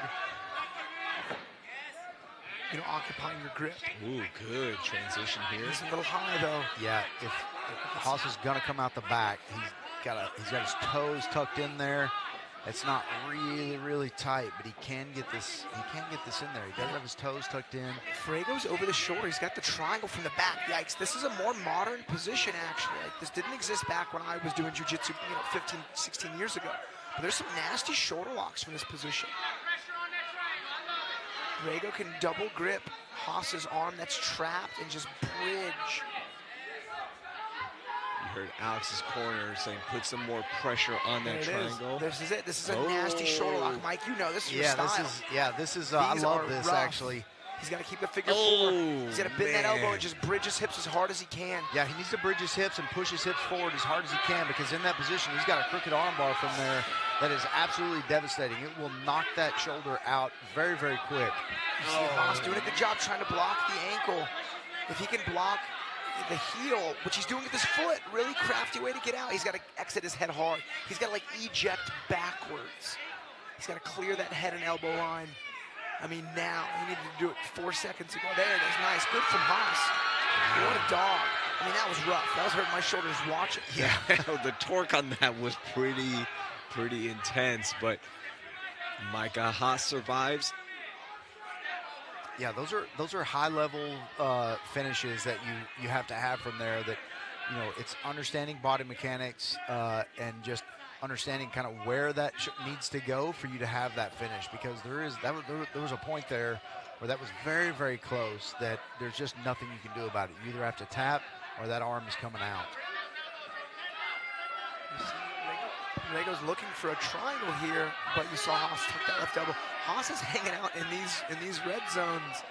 you know, occupying your grip. Ooh, good transition here. He's a little high though. Yeah, if Haas is gonna come out the back, he's got his toes tucked in there. It's not really tight, but he can get this. He can get this in there. He does have his toes tucked in. Rigo's over the shoulder. He's got the triangle from the back. Yikes! This is a more modern position actually. Like, this didn't exist back when I was doing jiu-jitsu, you know, 15, 16 years ago. But there's some nasty shoulder locks from this position. Rigo can double grip Haas's arm that's trapped and just bridge. You heard Alex's corner saying put some more pressure on that triangle. This is it. This is a nasty shoulder lock. Mike, you know this is your style. This is I love this rough. Actually. He's got to keep the figure 4. He's got to bend that elbow and just bridge his hips as hard as he can. Yeah, he needs to bridge his hips and push his hips forward as hard as he can, because in that position, he's got a crooked arm bar from there that is absolutely devastating. It will knock that shoulder out very, very quick. You see Haas doing a good job trying to block the ankle. If he can block the heel, which he's doing with his foot, really crafty way to get out. He's got to exit his head hard. He's got to like eject backwards. He's got to clear that head and elbow line. I mean, now he needed to do it 4 seconds ago. There it is, nice, good from Haas. What a dog. I mean, that was rough. That was hurting my shoulders watching. Yeah, the torque on that was pretty intense, but Micah Haas survives. Yeah, those are high-level finishes that you have to have from there. That, you know, it's understanding body mechanics and just understanding kind of where that needs to go for you to have that finish. Because there was a point there where that was very, very close. That there's just nothing you can do about it. You either have to tap or that arm is coming out. You see Rigo's looking for a triangle here, but you saw Haas tuck that left elbow. Haas is hanging out in these red zones,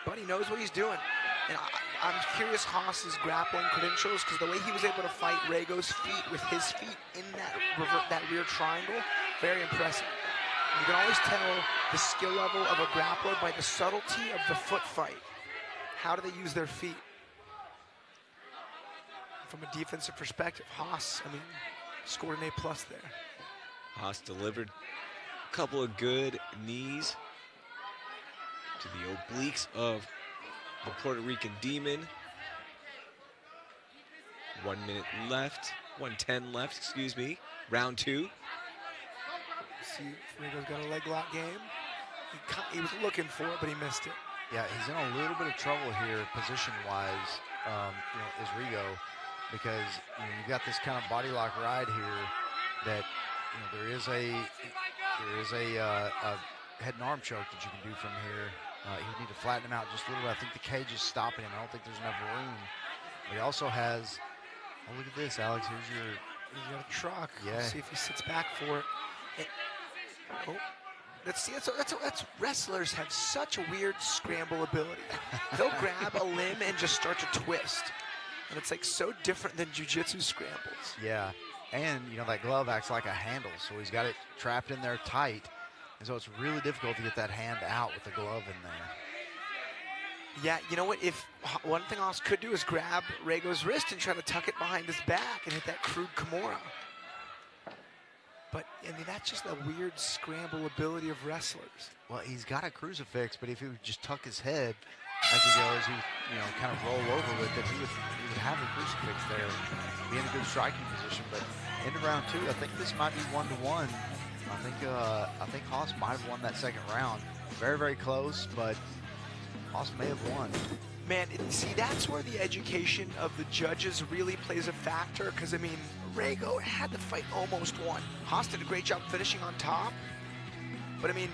but he knows what he's doing. And I'm curious Haas's grappling credentials, because the way he was able to fight Rigo's feet with his feet in that rear triangle, very impressive. You can always tell the skill level of a grappler by the subtlety of the foot fight. How do they use their feet? From a defensive perspective, Haas, I mean, scored an A+ there. Haas delivered a couple of good knees to the obliques of the Puerto Rican Demon. 1 minute left, 1:10 left, excuse me. Round 2. See, Rigo's got a leg lock game. He was looking for it, but he missed it. Yeah, he's in a little bit of trouble here, position-wise, you know, is Rigo, because you've got this kind of body lock ride here that, you know, there is a head and arm choke that you can do from here. You need to flatten him out just a little bit. I think the cage is stopping him. I don't think there's enough room. But he also has, oh, look at this, Alex. He's got a truck. Yeah. Let's see if he sits back for it. Let's see. That's wrestlers have such a weird scramble ability. They'll grab a limb and just start to twist. And it's like so different than jiu-jitsu scrambles. Yeah, and you know that glove acts like a handle, so he's got it trapped in there tight, and so it's really difficult to get that hand out with the glove in there. Yeah, you know what? If one thing Haas could do is grab Rigo's wrist and try to tuck it behind his back and hit that crude Kimura. But I mean, that's just a weird scramble ability of wrestlers. Well, he's got a crucifix, but if he would just tuck his head, as he goes, he kind of roll over with it. He would have a crucifix there, be in a good striking position. But into round 2, I think this might be 1-1. I think Haas might have won that second round. Very, very close, but Haas may have won. Man, see, that's where the education of the judges really plays a factor, because, I mean, Rigo had the fight almost won. Haas did a great job finishing on top, but, I mean,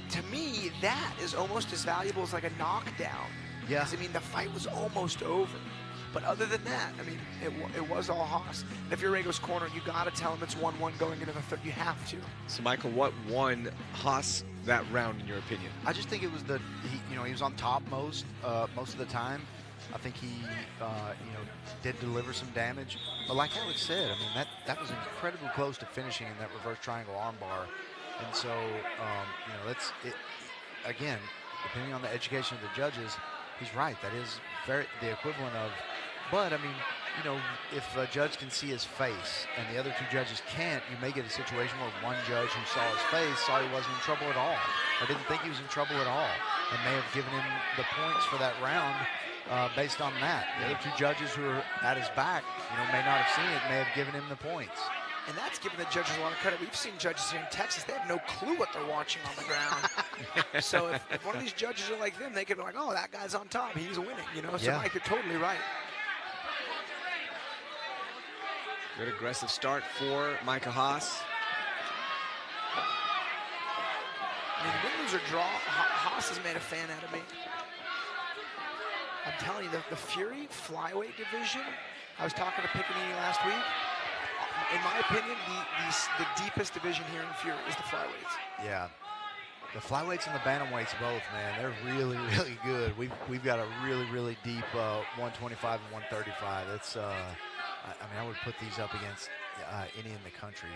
to me, that is almost as valuable as like a knockdown. Yeah. 'Cause, I mean, the fight was almost over. But other than that, I mean, it was all Haas. And if you're Rigo's corner, you got to tell him it's 1-1 going into the third. You have to. So, Michael, what won Haas that round, in your opinion? I just think it was he was on top most of the time. I think he, did deliver some damage. But like Alex said, I mean, that was incredibly close to finishing in that reverse triangle armbar. And so, that's it. Again, depending on the education of the judges, he's right. That is the equivalent of. But I mean, if a judge can see his face and the other 2 judges can't, you may get a situation where one judge who saw his face saw he wasn't in trouble at all, or didn't think he was in trouble at all, and may have given him the points for that round based on that. The other 2 judges who are at his back, may not have seen it, may have given him the points. And that's giving the judges a lot of credit. We've seen judges here in Texas, they have no clue what they're watching on the ground. So if one of these judges are like them, they could be like, oh, that guy's on top, he's winning, So Mike, you're totally right. Good aggressive start for Micah Haas. I mean, win, lose, or draw, Haas has made a fan out of me. I'm telling you, the Fury flyweight division, I was talking to Piccanini last week. In my opinion, the deepest division here in Fury is the flyweights. Yeah. The flyweights and the bantamweights both, man, they're really, really good. We've got a really, really deep 125 and 135. It's I would put these up against any in the country.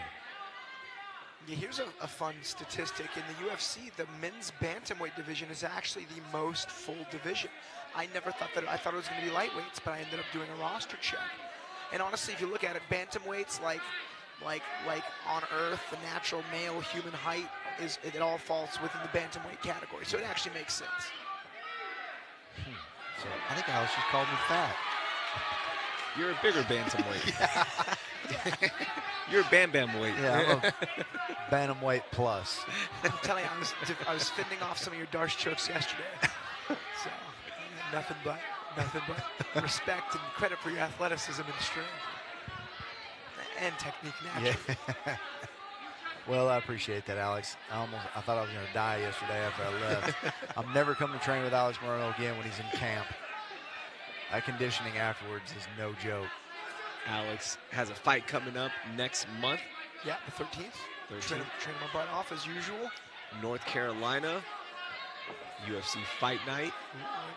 Yeah, here's a fun statistic. In the UFC, the men's bantamweight division is actually the most full division. I never thought that. I thought it was going to be lightweights, but I ended up doing a roster check. And honestly, if you look at it, bantamweights, like on Earth, the natural male human height it all falls within the bantamweight category. So it actually makes sense. So I think Alice just called me fat. You're a bigger bantamweight. You're a bam weight. Yeah, I'm a bantamweight plus. I'm telling you, I was fending off some of your Darce chokes yesterday. So nothing but respect and credit for your athleticism and strength and technique naturally. Yeah. Well, I appreciate that, Alex. I thought I was going to die yesterday after I left. I'm never coming to train with Alex Moreno again when he's in camp. That conditioning afterwards is no joke. Alex has a fight coming up next month. Yeah, the 13th. Training my butt off as usual. North Carolina, UFC Fight Night.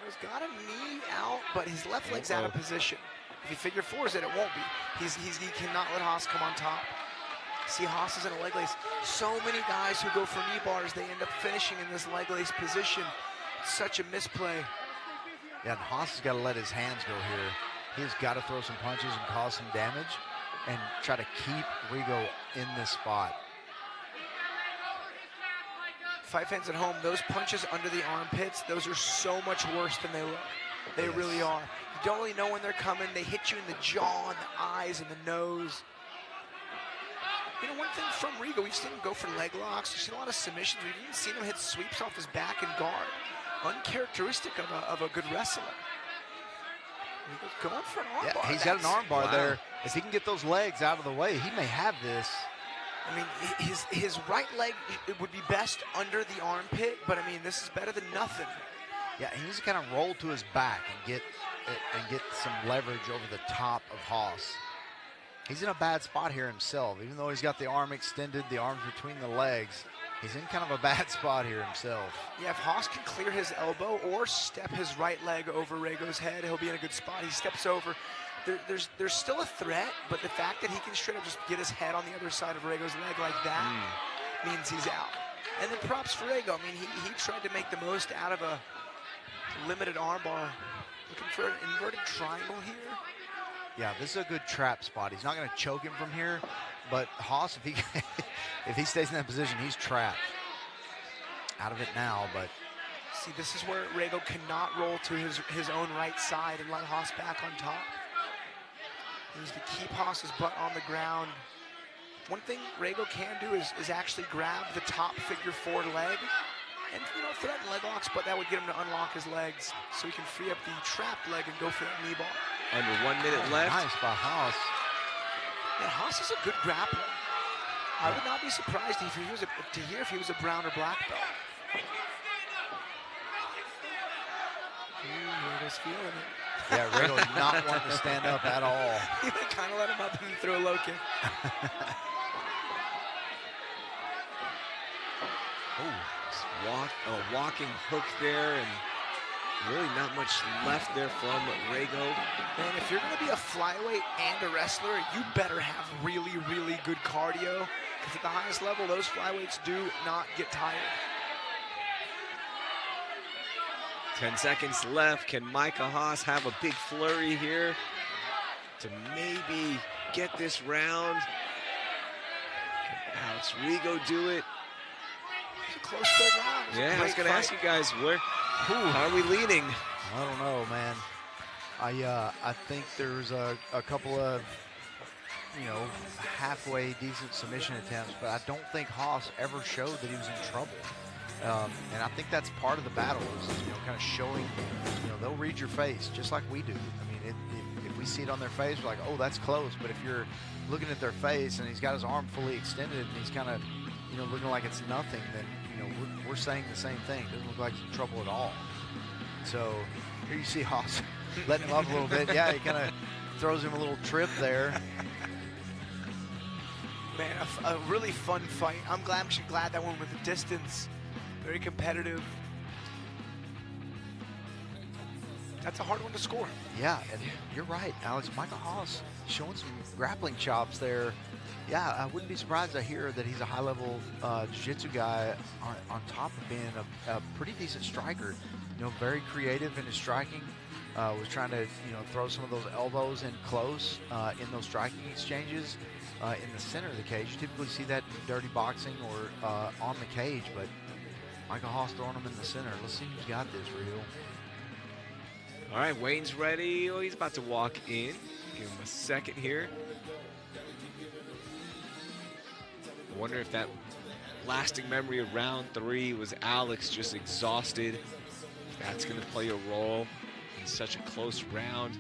He's got a knee out, but his left leg's out of position. If he figure fours it, it won't be. He cannot let Haas come on top. See, Haas is in a leg lace. So many guys who go for knee bars, they end up finishing in this leg lace position. It's such a misplay. Yeah, and Haas has got to let his hands go here. He's got to throw some punches and cause some damage and try to keep Rigo in this spot. Fight fans at home, those punches under the armpits, those are so much worse than they look. They really are. You don't really know when they're coming. They hit you in the jaw and the eyes and the nose. One thing from Rigo, we've seen him go for leg locks. We've seen a lot of submissions. We've even seen him hit sweeps off his back and guard. Uncharacteristic of a good wrestler. Rigo's going for an armbar. Yeah, he's got an armbar there. If he can get those legs out of the way, he may have this. I mean, his right leg would be best under the armpit, but I mean, this is better than nothing. Yeah, he needs to kind of roll to his back and get some leverage over the top of Haas. He's in a bad spot here himself. Even though he's got the arm extended, the arms between the legs, he's in kind of a bad spot here himself. Yeah, if Haas can clear his elbow or step his right leg over Rigo's head, he'll be in a good spot. He steps over. There's still a threat, but the fact that he can straight up just get his head on the other side of Rigo's leg like that means he's out. And then props for Rigo. I mean, he tried to make the most out of a limited armbar. Looking for an inverted triangle here. Yeah, this is a good trap spot. He's not going to choke him from here, but Haas, if he stays in that position, he's trapped. Out of it now, but See, this is where Rigo cannot roll to his own right side and let Haas back on top. He needs to keep Haas's butt on the ground. One thing Rigo can do is actually grab the top figure 4 leg and, you know, threaten leg locks, but that would get him to unlock his legs so he can free up the trapped leg and go for that knee ball. Under 1 minute left. Nice by Haas. And Haas is a good grappler. I would not be surprised if he was a brown or black belt. Rigo's feeling it. Yeah, Rigo not wanting to stand up at all. He kind of let him up and threw a low kick. Walking hook there, and really not much left there from Rigo. Man, if you're going to be a flyweight and a wrestler, you better have really, really good cardio, because at the highest level, those flyweights do not get tired. 10 seconds left. Can Micah Haas have a big flurry here to maybe get this round? Can Alex Rigo do it? It's a close third round. Yeah, I was going to ask you guys, how are we leaning? I don't know, man. I think there's a couple of, you know, halfway decent submission attempts, but I don't think Haas ever showed that he was in trouble. And I think that's part of the battle is, you know, kind of showing, you know, they'll read your face just like we do. I mean, if we see it on their face, we're like, oh, that's close. But if you're looking at their face and he's got his arm fully extended and he's kind of, you know, looking like it's nothing, then, you know, we're saying the same thing. It doesn't look like he's in trouble at all. So here you see Haas letting him up a little bit. Yeah, he kind of throws him a little trip there. Man, a really fun fight. I'm glad that one went the distance. Very competitive. That's a hard one to score. Yeah, and you're right, Alex. Micah Haas showing some grappling chops there. Yeah, I wouldn't be surprised to hear that he's a high-level jiu-jitsu guy on top of being a pretty decent striker. You know, very creative in his striking. Was trying to, you know, throw some of those elbows in close in those striking exchanges in the center of the cage. You typically see that in dirty boxing or on the cage, but Micah Haas throwing him in the center. Let's see who's got this, Rigo. All right, Wayne's ready. Oh, he's about to walk in. Give him a second here. I wonder if that lasting memory of round 3 was Alex just exhausted. If that's going to play a role in such a close round.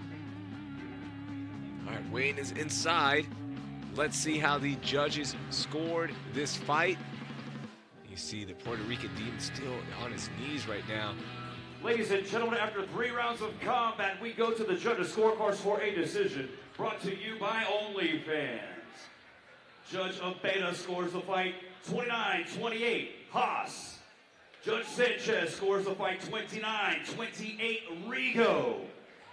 All right, Wayne is inside. Let's see how the judges scored this fight. You see the Puerto Rican Demon still on his knees right now. Ladies and gentlemen, after 3 rounds of combat, we go to the judges' scorecards for a decision. Brought to you by OnlyFans. Judge Abeda scores the fight 29-28, Haas. Judge Sanchez scores the fight 29-28, Rigo.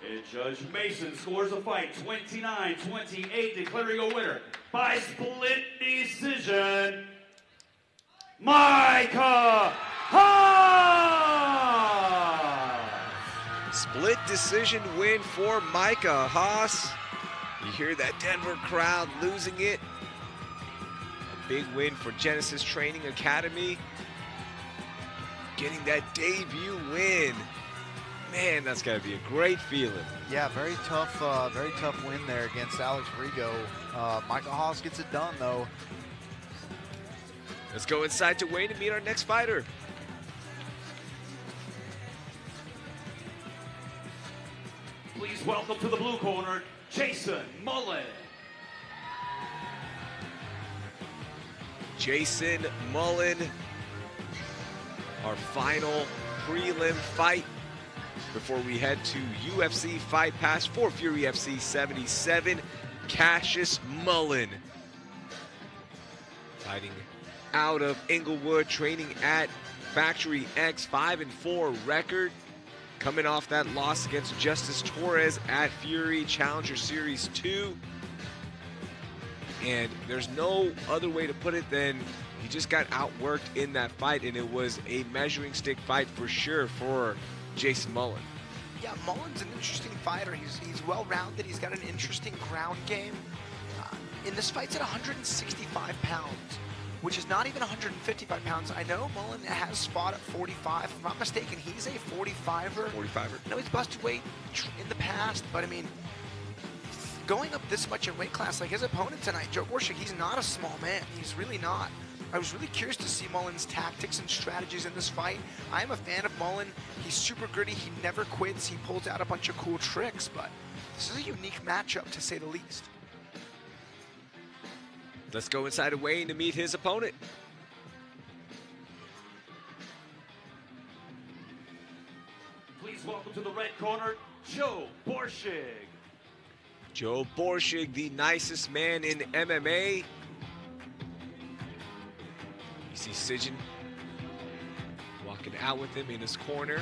And Judge Mason scores the fight 29-28, declaring a winner by split decision, Micah Haas! Split decision win for Micah Haas. You hear that Denver crowd losing it. A big win for Genesis Training Academy. Getting that debut win. Man, that's got to be a great feeling. Yeah, very tough win there against Alex Rigo. Micah Haas gets it done, though. Let's go inside to Wayne to meet our next fighter. Please welcome to the blue corner, Jason Mullen. Jason Mullen, our final prelim fight before we head to UFC Fight Pass for Fury FC 77. Cassius Mullen, fighting out of Inglewood, training at Factory X, 5-4 record. Coming off that loss against Justice Torres at Fury Challenger Series 2. And there's no other way to put it than he just got outworked in that fight, and it was a measuring stick fight for sure for Jason Mullen. Yeah, Mullen's an interesting fighter. He's well-rounded. He's got an interesting ground game. In this fight's at 165 pounds. which is not even 155 pounds. I know Mullen has fought at 45. If I'm not mistaken, he's a 45er. 45er. I know he's busted weight in the past, but I mean, going up this much in weight class, like his opponent tonight, Joe Borshig, he's not a small man. He's really not. I was really curious to see Mullen's tactics and strategies in this fight. I'm a fan of Mullen. He's super gritty. He never quits. He pulls out a bunch of cool tricks, but this is a unique matchup, to say the least. Let's go inside a weigh-in to meet his opponent. Please welcome to the red corner, Joe Borshig. Joe Borshig, the nicest man in MMA. You see Sijin walking out with him in his corner.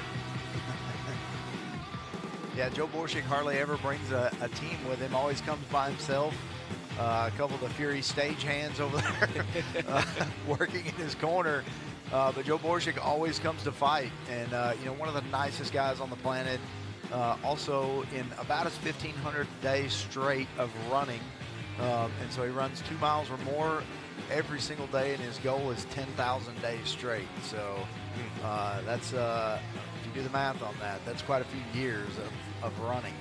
Yeah, Joe Borshig hardly ever brings a team with him, always comes by himself. A couple of the Fury stage hands over there working in his corner. But Joe Borshig always comes to fight. And, you know, one of the nicest guys on the planet. Also in about his 1,500 days straight of running. And so he runs 2 miles or more every single day, and his goal is 10,000 days straight. So that's, if you do the math on that, that's quite a few years of running.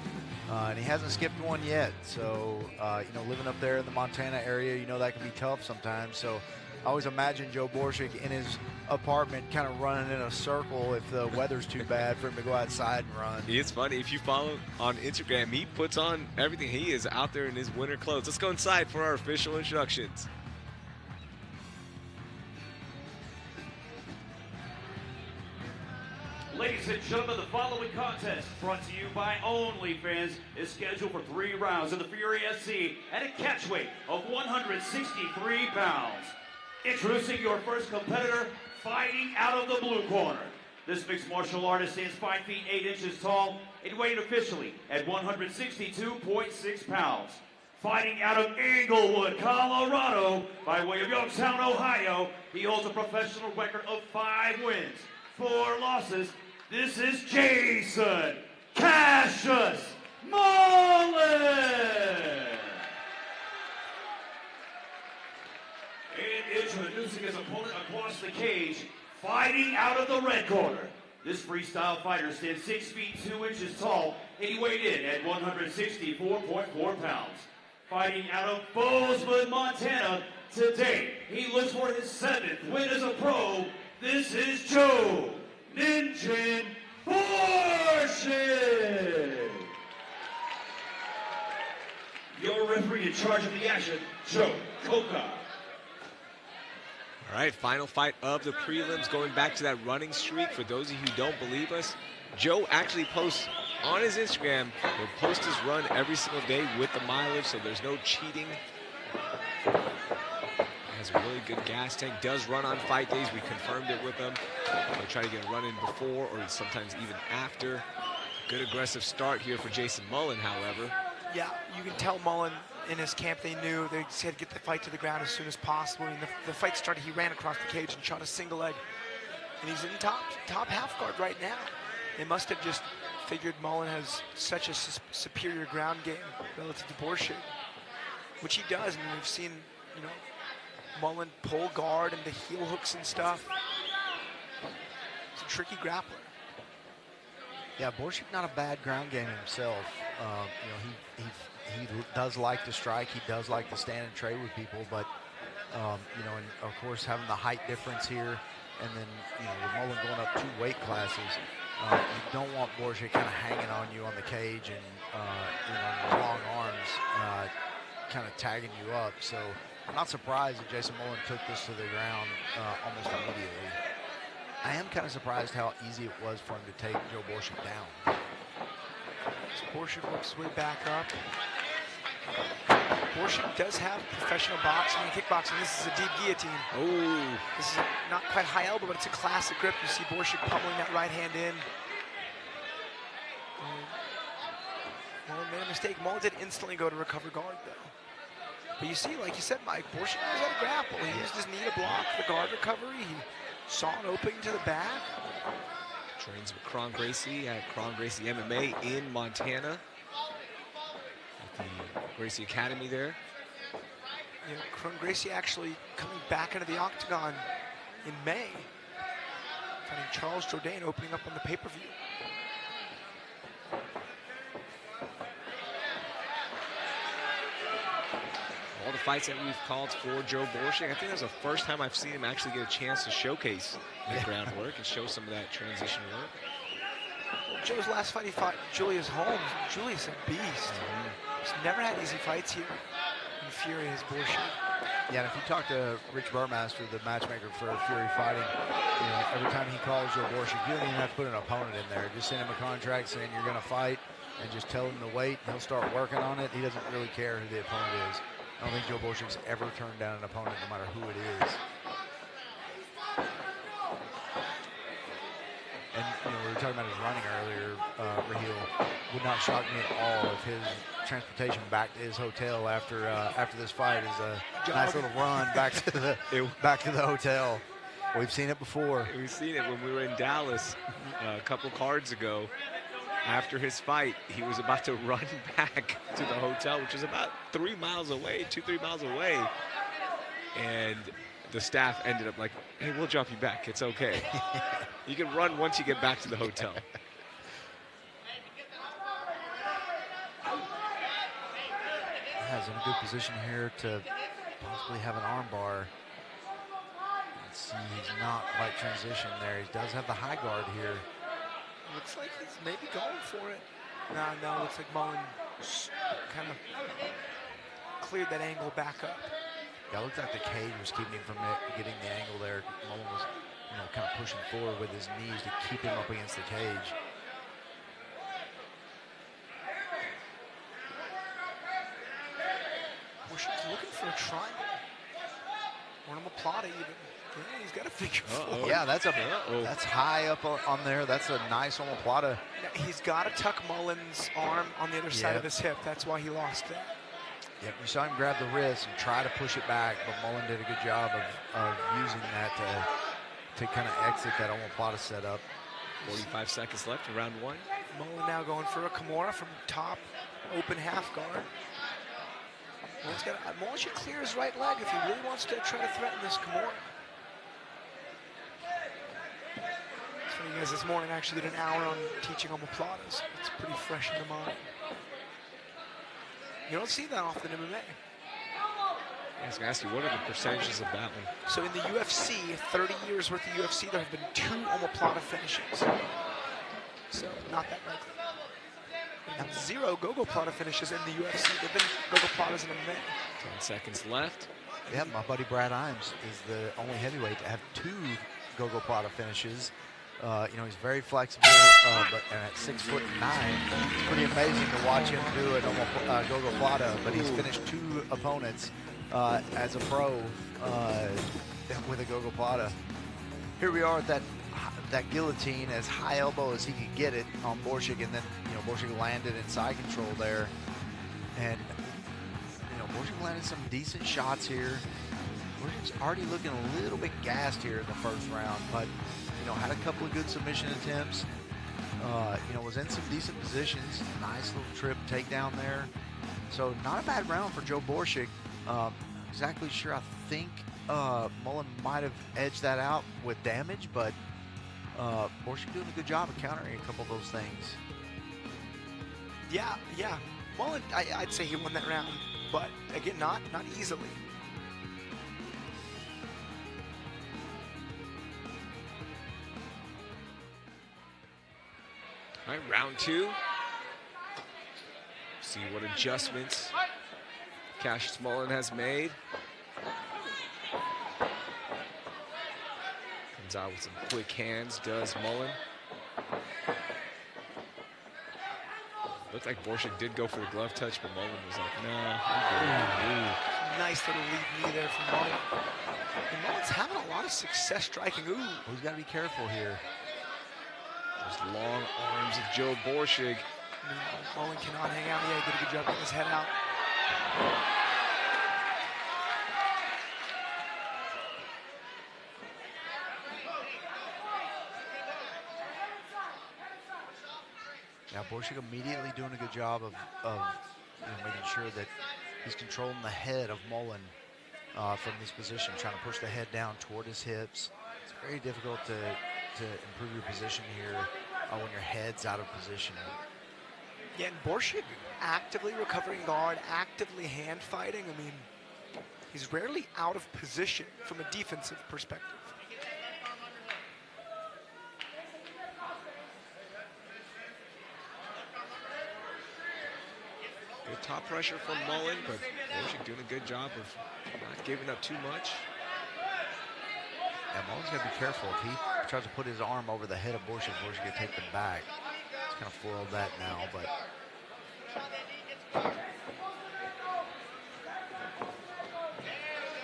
And he hasn't skipped one yet. So, you know, living up there in the Montana area, you know, that can be tough sometimes. So I always imagine Joe Borshig in his apartment kind of running in a circle if the weather's too bad for him to go outside and run. It's funny, if you follow on Instagram, he puts on everything. He is out there in his winter clothes. Let's go inside for our official introductions. Ladies and gentlemen, the following contest, brought to you by OnlyFans, is scheduled for 3 rounds in the Fury SC at a catch weight of 163 pounds. Introducing your first competitor, fighting out of the blue corner. This mixed martial artist stands 5 feet 8 inches tall and weighed officially at 162.6 pounds. Fighting out of Englewood, Colorado, by way of Youngstown, Ohio, he holds a professional record of 5 wins, 4 losses. This is Jason Cassius Mullen. And introducing his opponent across the cage, fighting out of the red corner. This freestyle fighter stands 6 feet 2 inches tall, and he weighed in at 164.4 pounds. Fighting out of Bozeman, Montana, today he looks for his 7th win as a pro. This is Joe Ninja Borshig. Your referee in charge of the action, Joe Coca. All right, final fight of the prelims, going back to that running streak. For those of you who don't believe us, Joe actually posts on his Instagram, he'll post his run every single day with the mileage, so there's no cheating. Has a really good gas tank, does run on fight days. We confirmed it with him. He'll try to get a run in before or sometimes even after. Good aggressive start here for Jason Mullen, however. Yeah, you can tell Mullen in his camp, they knew they said get the fight to the ground as soon as possible. And the fight started, he ran across the cage and shot a single leg. And he's in top half guard right now. They must have just figured Mullen has such a superior ground game relative to Borshig, which he does. I mean, we've seen, you know, Mullen pull guard and the heel hooks and stuff. It's a tricky grappler. Yeah, Borshig not a bad ground game himself. You know, he does like to strike. He does like to stand and trade with people, but you know, and of course having the height difference here, and then you know with Mullen going up 2 weight classes, you don't want Borshig kind of hanging on you on the cage and you know, long arms kind of tagging you up. So I'm not surprised that Jason Mullen took this to the ground almost immediately. I am kind of surprised how easy it was for him to take Joe Borshig down. So Borshig works his way back up. Borshig does have professional boxing and kickboxing. This is a deep guillotine. Oh. This is not quite high elbow, but it's a classic grip. You see Borshig pummeling that right hand in. Mullen made a mistake. Mullen did instantly go to recover guard, though. But you see, like you said, Mike, Borshig knows how to grapple. He used his knee to block the guard recovery. He saw an opening to the back. Trains with Kron Gracie at Kron Gracie MMA in Montana. At the Gracie Academy there. You know, Kron Gracie actually coming back into the octagon in May, fighting Charles Jourdain, opening up on the pay-per-view. All the fights that we've called for Joe Borshig, I think that's the first time I've seen him actually get a chance to showcase the groundwork and show some of that transition work. Joe's last fight, he fought Julius Holmes. Julius a beast. He's never had easy fights here. And Fury is Borshig. Yeah, and if you talk to Rich Burmaster, the matchmaker for Fury Fighting, you know, every time he calls Joe Borshig, you don't even have to put an opponent in there. Just send him a contract saying you're going to fight and just tell him to wait. He'll start working on it. He doesn't really care who the opponent is. I don't think Joe Borshig's ever turned down an opponent, no matter who it is. And you know, we were talking about his running earlier. Raheel, would not shock me at all if his transportation back to his hotel after this fight is a nice little run back to the hotel. We've seen it before. We've seen it when we were in Dallas a couple cards ago. After his fight, he was about to run back to the hotel, which is about 3 miles away, 2-3 miles away. And the staff ended up like, hey, we'll drop you back. It's okay. You can run once you get back to the hotel. He's in a good position here to possibly have an armbar. Let's see, he's not quite transitioned there. He does have the high guard here. Looks like he's maybe going for it. No, looks like Mullen kind of cleared that angle back up. Yeah, it looked like the cage was keeping him from getting the angle there. Mullen was, you know, kind of pushing forward with his knees to keep him up against the cage. Borshig's looking for a triangle. Or an omoplata even. Yeah, he's got a figure four. Yeah, that's high up on there. That's a nice omoplata. He's got to tuck Mullen's arm on the other side of his hip. That's why he lost that. Yep, you saw him grab the wrist and try to push it back, but Mullen did a good job of using that to kind of exit that omoplata setup. 45 seconds left in round one. Mullen now going for a Kimura from top, open half guard. Mullen should clear his right leg if he really wants to try to threaten this Kimura. It's funny, you guys this morning actually did an hour on teaching omoplatas. It's pretty fresh in the mind. You don't see that often in MMA. I was going to ask you, what are the percentages of that one? So in the UFC, 30 years worth of UFC, there have been 2 omoplata finishes. So not that likely. And 0 gogoplata finishes in the UFC. There have been gogoplatas in MMA. 10 seconds left. Yeah, my buddy Brad Imes is the only heavyweight to have 2 gogoplata finishes. You know, he's very flexible, but at 6'9", it's pretty amazing to watch him do an gogoplata. But he's finished 2 opponents as a pro with a gogoplata. Here we are at that guillotine, as high elbow as he could get it on Borshig, and then you know Borshig landed in side control there, and you know Borshig landed some decent shots here. Borshig's already looking a little bit gassed here in the first round, but you know, had a couple of good submission attempts. You know, was in some decent positions. Nice little trip takedown there. So not a bad round for Joe Borshig. Exactly sure. I think Mullen might have edged that out with damage, but Borshig doing a good job of countering a couple of those things. Yeah. Mullen, I'd say he won that round, but again, not easily. All right, round 2. See what adjustments Cassius Mullen has made. Comes out with some quick hands, does Mullen. Looked like Borshig did go for the glove touch, but Mullen was like, no. Nice little lead knee there from Mullen. And Mullen's having a lot of success striking. Ooh. He's got to be careful here. Those long arms of Joe Borshig. Mullen cannot hang out. Yeah, he did a good job getting his head out. Now Borshig immediately doing a good job of you know, making sure that he's controlling the head of Mullen. from this position, trying to push the head down toward his hips. It's very difficult to improve your position here when your head's out of position. Yeah, and Borshig actively recovering guard, actively hand fighting. I mean, he's rarely out of position from a defensive perspective. Good top pressure from Mullen, but Borshig doing a good job of not giving up too much. Yeah, Mullen's got to be careful. If he tries to put his arm over the head of Borshig, Borshig can take them back. He's kind of foiled that now, but...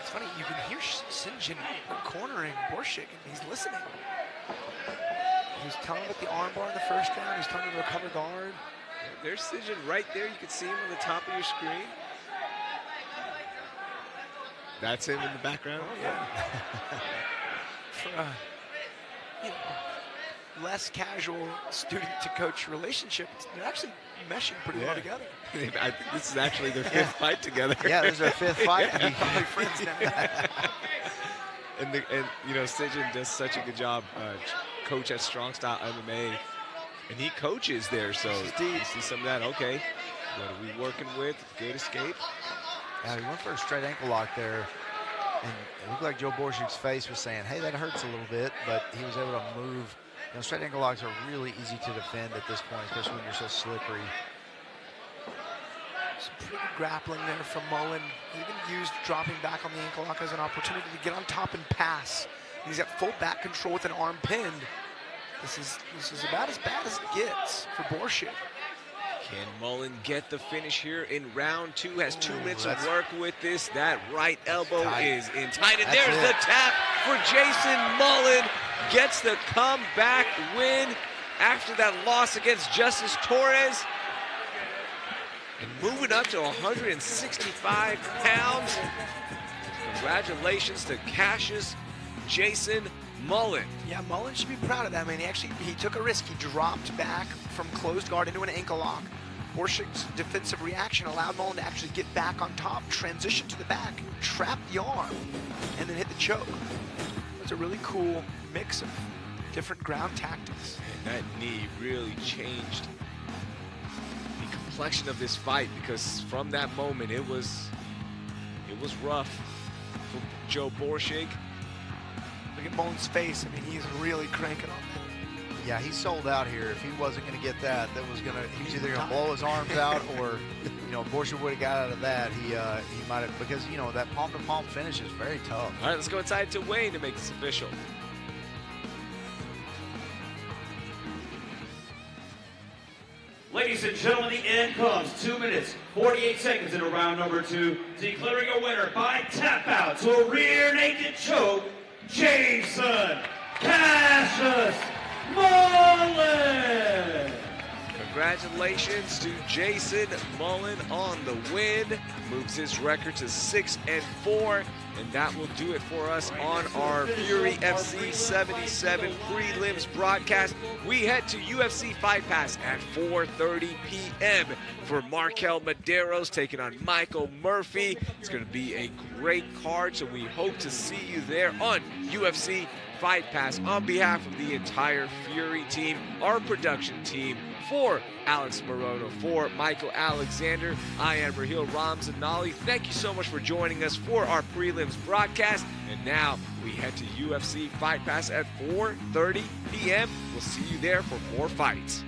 It's funny, you can hear Sinjin cornering Borshig, and he's listening. He was telling him about the arm bar in the first round. He's telling him to recover guard. There's Sinjin right there. You can see him on the top of your screen. That's him in the background. Oh, yeah. For a less casual student-to-coach relationship, they're actually meshing pretty well together. I think this is actually their fifth fight together. Yeah, this is their fifth fight. Probably friends now. and you know, Sinjin does such a good job, coach at Strong Style MMA, and he coaches there, so you see some of that. Okay, what are we working with? Good escape. Yeah, he went for a straight ankle lock there, and it looked like Joe Borshig's face was saying, hey, that hurts a little bit, but he was able to move. You know, straight ankle locks are really easy to defend at this point, especially when you're so slippery. Some pretty good grappling there from Mullen. He even used dropping back on the ankle lock as an opportunity to get on top and pass. And he's got full back control with an arm pinned. This is about as bad as it gets for Borshig. Can Mullen get the finish here in round two? Has 2 minutes to work with this. That right elbow is in tight. And there's the tap for Jason Mullen. Gets the comeback win after that loss against Justice Torres. And moving up to 165 pounds. Congratulations to Cassius Jason Mullen. Yeah, Mullen should be proud of that. I mean, he took a risk. He dropped back from closed guard into an ankle lock. Borshig's defensive reaction allowed Mullen to actually get back on top, transition to the back, trap the arm, and then hit the choke. It's a really cool mix of different ground tactics. And that knee really changed the complexion of this fight, because from that moment it was rough for Joe Borshig. Look at Mullen's face. I mean, he's really cranking on that. Yeah, he sold out here. If he wasn't going to get that, he was either going to blow his arms out, or, you know, Borshig would have got out of that. He might have, because, you know, that palm-to-palm finish is very tough. All right, let's go inside to Wayne to make this official. Ladies and gentlemen, the end comes. 2 minutes, 48 seconds into round number 2. Declaring a winner by tap out to a rear naked choke, Jason Cassius Mullen. Congratulations to Jason Mullen on the win. Moves his record to 6-4. And that will do it for us on our Fury FC 77 prelims broadcast. We head to UFC Fight Pass at 4:30 p.m. for Markel Medeiros taking on Michael Murphy. It's going to be a great card, so we hope to see you there on UFC Fight Pass. On behalf of the entire Fury team, our production team, for Alex Morono, for Michael Alexander, I am Raheel Ramzanali. Thank you so much for joining us for our prelims broadcast. And now we head to UFC Fight Pass at 4:30 p.m. We'll see you there for more fights.